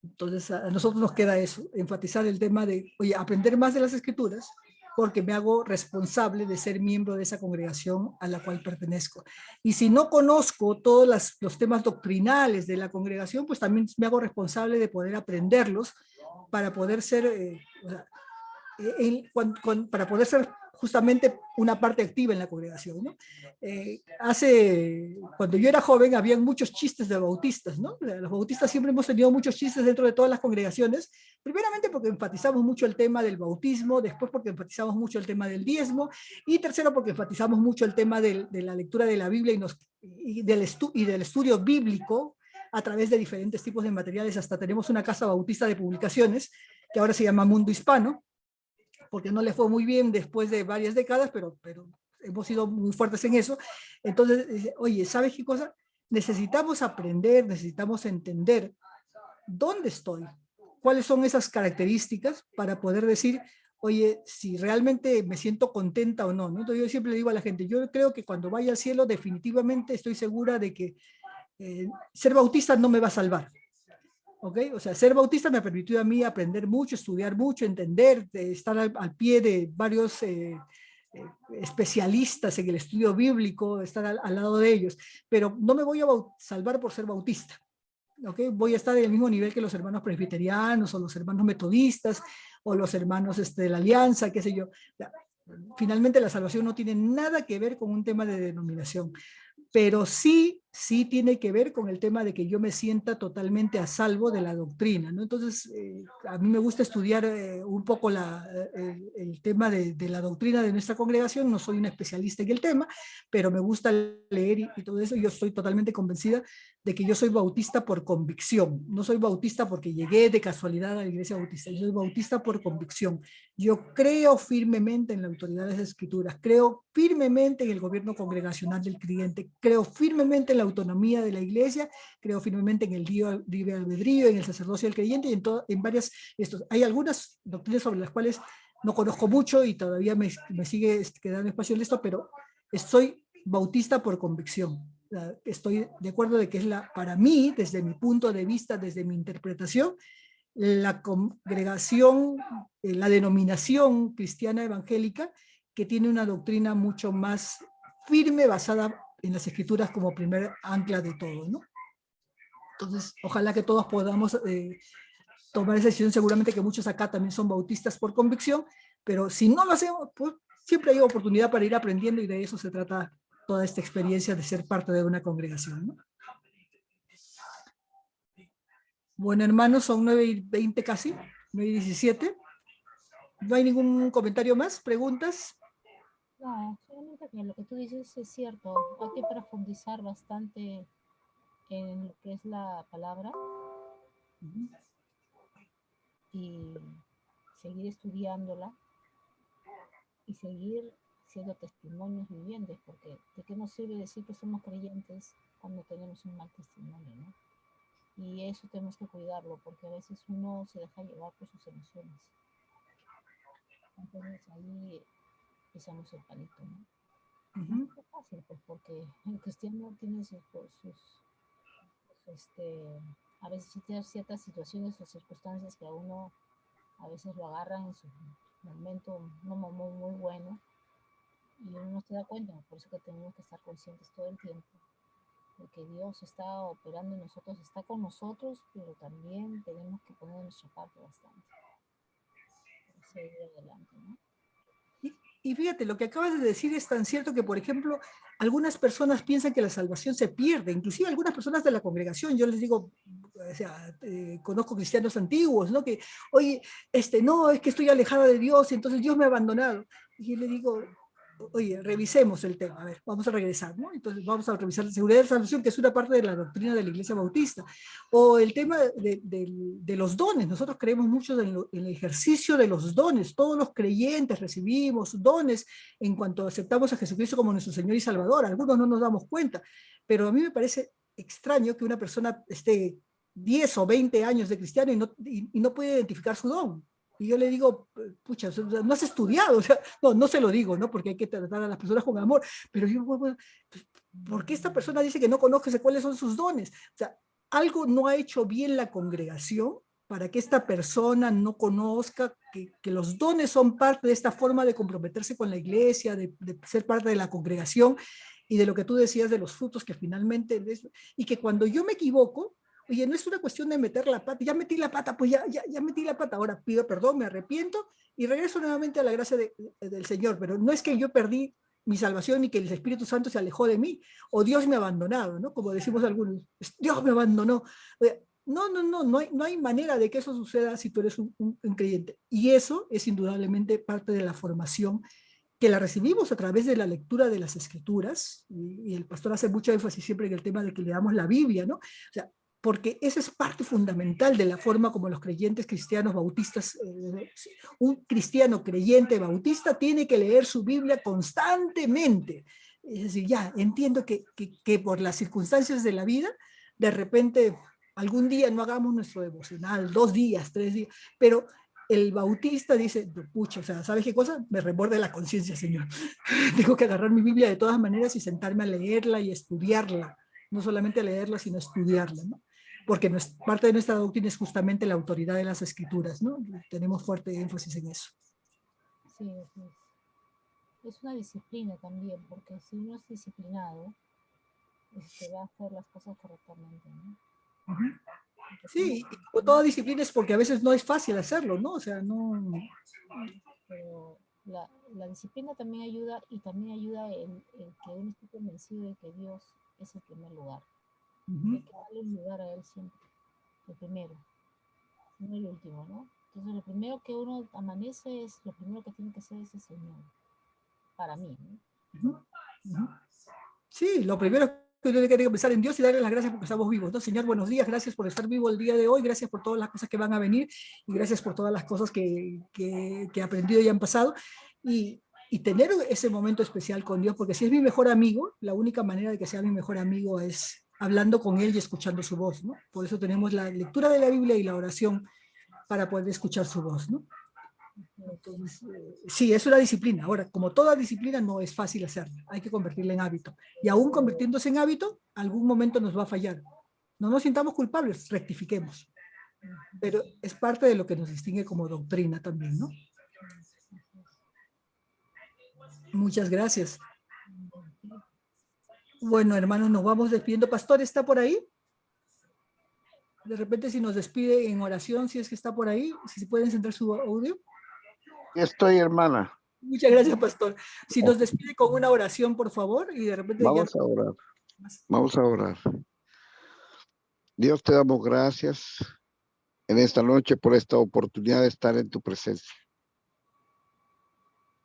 Entonces, a nosotros nos queda eso, enfatizar el tema de, oye, aprender más de las Escrituras, porque me hago responsable de ser miembro de esa congregación a la cual pertenezco. Y si no conozco todos los temas doctrinales de la congregación, pues también me hago responsable de poder aprenderlos para poder ser, para poder ser justamente una parte activa en la congregación, ¿no? Cuando yo era joven, había muchos chistes de bautistas, ¿no? Los bautistas siempre hemos tenido muchos chistes dentro de todas las congregaciones, primeramente porque enfatizamos mucho el tema del bautismo, después porque enfatizamos mucho el tema del diezmo, y tercero porque enfatizamos mucho el tema de la lectura de la Biblia y del estudio bíblico a través de diferentes tipos de materiales. Hasta tenemos una casa bautista de publicaciones, que ahora se llama Mundo Hispano, porque no le fue muy bien después de varias décadas, pero hemos sido muy fuertes en eso. Entonces, oye, ¿sabes qué cosa? Necesitamos aprender, necesitamos entender dónde estoy, cuáles son esas características para poder decir, oye, si realmente me siento contenta o no, ¿no? Entonces yo siempre le digo a la gente, yo creo que cuando vaya al cielo definitivamente estoy segura de que ser bautista no me va a salvar. ¿Ok? O sea, ser bautista me ha permitido a mí aprender mucho, estudiar mucho, entender, estar al pie de varios especialistas en el estudio bíblico, estar al lado de ellos, pero no me voy a salvar por ser bautista. ¿Ok? Voy a estar en el mismo nivel que los hermanos presbiterianos o los hermanos metodistas o los hermanos de la Alianza, qué sé yo. Finalmente la salvación no tiene nada que ver con un tema de denominación, pero sí tiene que ver con el tema de que yo me sienta totalmente a salvo de la doctrina, ¿no? Entonces, a mí me gusta estudiar un poco el tema de la doctrina de nuestra congregación. No soy un especialista en el tema, pero me gusta leer y todo eso. Yo estoy totalmente convencida de que yo soy bautista por convicción. No soy bautista porque llegué de casualidad a la iglesia bautista. Yo soy bautista por convicción. Yo creo firmemente en la autoridad de las escrituras, creo firmemente en el gobierno congregacional del creyente, creo firmemente en la autonomía de la iglesia, creo firmemente en el libre albedrío, en el sacerdocio del creyente y en varias. Hay algunas doctrinas sobre las cuales no conozco mucho y todavía me sigue quedando espacio en esto, pero soy bautista por convicción. Estoy de acuerdo de que es para mí, desde mi punto de vista, desde mi interpretación, la congregación, la denominación cristiana evangélica que tiene una doctrina mucho más firme, basada en las escrituras como primer ancla de todo, ¿no? Entonces, ojalá que todos podamos tomar esa decisión. Seguramente que muchos acá también son bautistas por convicción, pero si no lo hacemos, pues siempre hay oportunidad para ir aprendiendo, y de eso se trata toda esta experiencia de ser parte de una congregación, ¿no? Bueno, hermanos, son 9:20 casi, 9:17. ¿No hay ningún comentario más? ¿Preguntas? No, solamente que lo que tú dices es cierto. Hay que profundizar bastante en lo que es la palabra y seguir estudiándola y seguir siendo testimonios vivientes, porque ¿de qué nos sirve decir que somos creyentes cuando tenemos un mal testimonio, ¿no? Y eso tenemos que cuidarlo, porque a veces uno se deja llevar por sus emociones. Entonces ahí pisamos el palito, ¿no? No es fácil, pues, porque el cristiano tiene a veces tiene ciertas situaciones o circunstancias que a uno a veces lo agarran en su momento no muy bueno y uno no se da cuenta. Por eso que tenemos que estar conscientes todo el tiempo de que Dios está operando en nosotros, está con nosotros, pero también tenemos que poner nuestra parte bastante para seguir adelante, ¿no? Y fíjate, lo que acabas de decir es tan cierto que, por ejemplo, algunas personas piensan que la salvación se pierde, inclusive algunas personas de la congregación. Yo les digo, o sea, conozco cristianos antiguos, ¿no? Que, oye, no, es que estoy alejada de Dios y entonces Dios me ha abandonado. Y yo le digo, oye, revisemos el tema, a ver, vamos a regresar, ¿no? Entonces vamos a revisar la seguridad de la salvación, que es una parte de la doctrina de la Iglesia Bautista, o el tema de los dones. Nosotros creemos mucho en el ejercicio de los dones. Todos los creyentes recibimos dones en cuanto aceptamos a Jesucristo como nuestro Señor y Salvador. Algunos no nos damos cuenta, pero a mí me parece extraño que una persona esté 10 o 20 años de cristiano y no puede identificar su don. Y yo le digo, pucha, no has estudiado, o sea, no se lo digo, ¿no? Porque hay que tratar a las personas con amor, pero yo, bueno, ¿por qué esta persona dice que no conoce cuáles son sus dones? O sea, algo no ha hecho bien la congregación para que esta persona no conozca que los dones son parte de esta forma de comprometerse con la iglesia, de ser parte de la congregación, y de lo que tú decías de los frutos que finalmente, y que cuando yo me equivoco, oye, no es una cuestión de meter la pata, ya metí la pata, pues ya metí la pata, ahora pido perdón, me arrepiento y regreso nuevamente a la gracia del Señor, pero no es que yo perdí mi salvación y que el Espíritu Santo se alejó de mí, o Dios me ha abandonado, ¿no? Como decimos algunos, Dios me abandonó. No hay manera de que eso suceda si tú eres un creyente. Y eso es indudablemente parte de la formación que la recibimos a través de la lectura de las Escrituras, y el pastor hace mucho énfasis siempre en el tema de que leamos la Biblia, ¿no? O sea, porque esa es parte fundamental de la forma como los creyentes cristianos bautistas, un cristiano creyente bautista tiene que leer su Biblia constantemente. Es decir, ya entiendo que por las circunstancias de la vida, de repente algún día no hagamos nuestro devocional, 2 días, 3 días, pero el bautista dice, pucha, o sea, ¿sabes qué cosa? Me remorde la conciencia, Señor. Tengo que agarrar mi Biblia de todas maneras y sentarme a leerla y estudiarla. No solamente a leerla, sino a estudiarla, ¿no? Porque parte de nuestra doctrina es justamente la autoridad de las Escrituras, ¿no? Tenemos fuerte énfasis en eso. Sí, es una disciplina también, porque si uno es disciplinado, va a hacer las cosas correctamente, ¿no? Uh-huh. Sí, o toda disciplina es porque a veces no es fácil hacerlo, ¿no? O sea, no... Pero la disciplina también ayuda, y también ayuda el que uno esté convencido de que Dios es el primer lugar. Uh-huh. Hay que darle un lugar a Él siempre, el primero, no el último, ¿no? Entonces, lo primero que uno amanece es, lo primero que tiene que ser es el Señor, para mí, ¿no? Uh-huh. Uh-huh. Sí, lo primero que uno tiene que pensar en Dios y darle las gracias porque estamos vivos, ¿no? Señor, buenos días, gracias por estar vivo el día de hoy, gracias por todas las cosas que van a venir y gracias por todas las cosas que he aprendido y han pasado, y tener ese momento especial con Dios, porque si es mi mejor amigo, la única manera de que sea mi mejor amigo es hablando con Él y escuchando su voz, ¿no? Por eso tenemos la lectura de la Biblia y la oración para poder escuchar su voz, ¿no? Entonces, sí, es una disciplina. Ahora, como toda disciplina, no es fácil hacerla. Hay que convertirla en hábito. Y aún convirtiéndose en hábito, algún momento nos va a fallar. No nos sintamos culpables, rectifiquemos. Pero es parte de lo que nos distingue como doctrina también, ¿no? Muchas gracias. Bueno, hermanos, nos vamos despidiendo. Pastor, ¿está por ahí? De repente, si nos despide en oración, si es que está por ahí, si se puede encender su audio. Estoy, hermana. Muchas gracias, pastor. Si nos despide con una oración, por favor, y de repente vamos a orar. Vamos a orar. Dios, te damos gracias en esta noche por esta oportunidad de estar en tu presencia.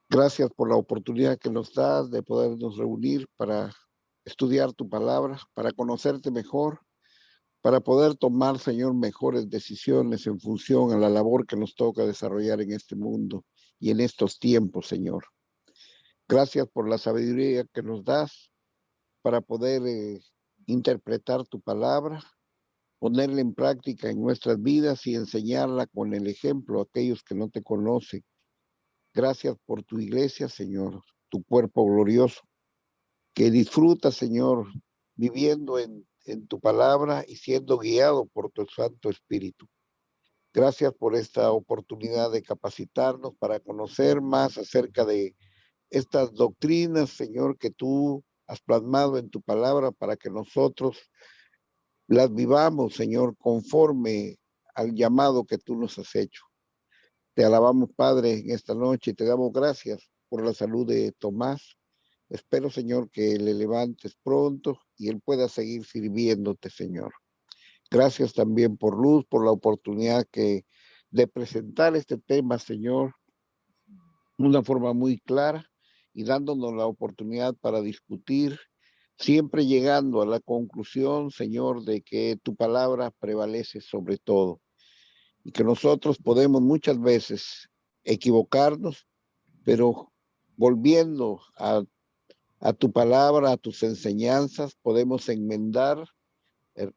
Gracias por la oportunidad que nos das de podernos reunir para estudiar tu palabra, para conocerte mejor, para poder tomar, Señor, mejores decisiones en función a la labor que nos toca desarrollar en este mundo y en estos tiempos, Señor. Gracias por la sabiduría que nos das para poder interpretar tu palabra, ponerla en práctica en nuestras vidas y enseñarla con el ejemplo a aquellos que no te conocen. Gracias por tu iglesia, Señor, tu cuerpo glorioso, que disfruta, Señor, viviendo en tu palabra y siendo guiado por tu Santo Espíritu. Gracias por esta oportunidad de capacitarnos para conocer más acerca de estas doctrinas, Señor, que tú has plasmado en tu palabra para que nosotros las vivamos, Señor, conforme al llamado que tú nos has hecho. Te alabamos, Padre, en esta noche y te damos gracias por la salud de Tomás. Espero, Señor, que le levantes pronto y él pueda seguir sirviéndote, Señor. Gracias también por Luz, por la oportunidad de presentar este tema, Señor, de una forma muy clara y dándonos la oportunidad para discutir, siempre llegando a la conclusión, Señor, de que tu palabra prevalece sobre todo y que nosotros podemos muchas veces equivocarnos, pero volviendo a tu palabra, a tus enseñanzas, podemos enmendar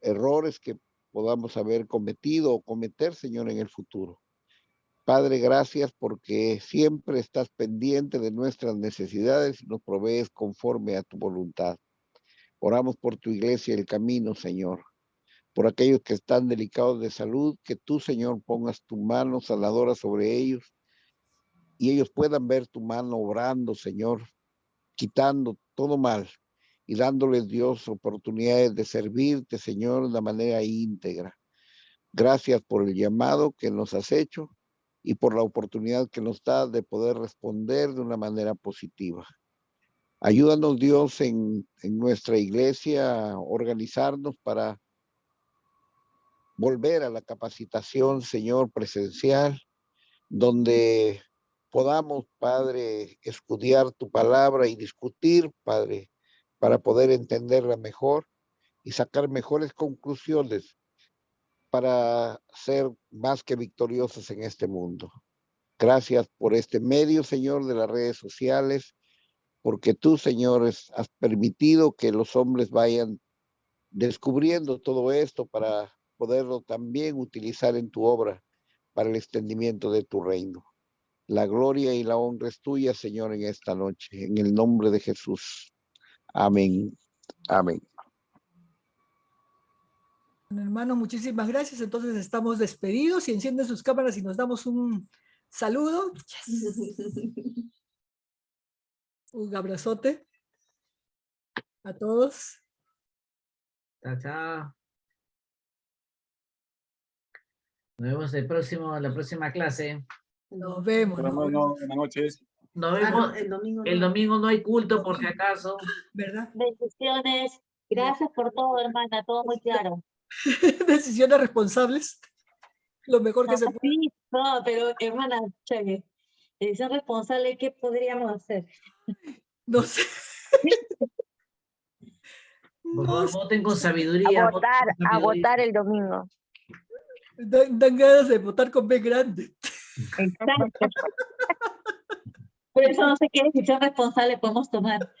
errores que podamos haber cometido o cometer, Señor, en el futuro. Padre, gracias porque siempre estás pendiente de nuestras necesidades y nos provees conforme a tu voluntad. Oramos por tu iglesia, el camino, Señor. por aquellos que están delicados de salud, que tú, Señor, pongas tu mano sanadora sobre ellos y ellos puedan ver tu mano obrando, Señor, quitando todo mal y dándoles, Dios, oportunidades de servirte, Señor, de una manera íntegra. Gracias por el llamado que nos has hecho y por la oportunidad que nos das de poder responder de una manera positiva. Ayúdanos, Dios, en nuestra iglesia a organizarnos para volver a la capacitación, Señor, presencial, donde podamos, Padre, estudiar tu palabra y discutir, Padre, para poder entenderla mejor y sacar mejores conclusiones para ser más que victoriosos en este mundo. Gracias por este medio, Señor, de las redes sociales, porque tú, Señor, has permitido que los hombres vayan descubriendo todo esto para poderlo también utilizar en tu obra para el extendimiento de tu reino. La gloria y la honra es tuya, Señor, en esta noche, en el nombre de Jesús. Amén. Amén. Bueno, hermano, muchísimas gracias. Entonces estamos despedidos y encienden sus cámaras y nos damos un saludo. Yes. Un abrazote a todos. Chao, chao. Nos vemos la próxima clase. Nos vemos. Bueno, buenas noches. Nos vemos. El domingo no hay culto, por si acaso. ¿Verdad? Bendiciones. Gracias por todo, hermana. Todo muy claro. Decisiones responsables. Lo mejor que se puede. Sí, no, pero hermana, chévere. Decisión responsable, ¿qué podríamos hacer? No sé. Por favor, voten con sabiduría. A votar el domingo. Dan ganas de votar con B grande. Exacto. Por eso no sé qué decisión responsable podemos tomar.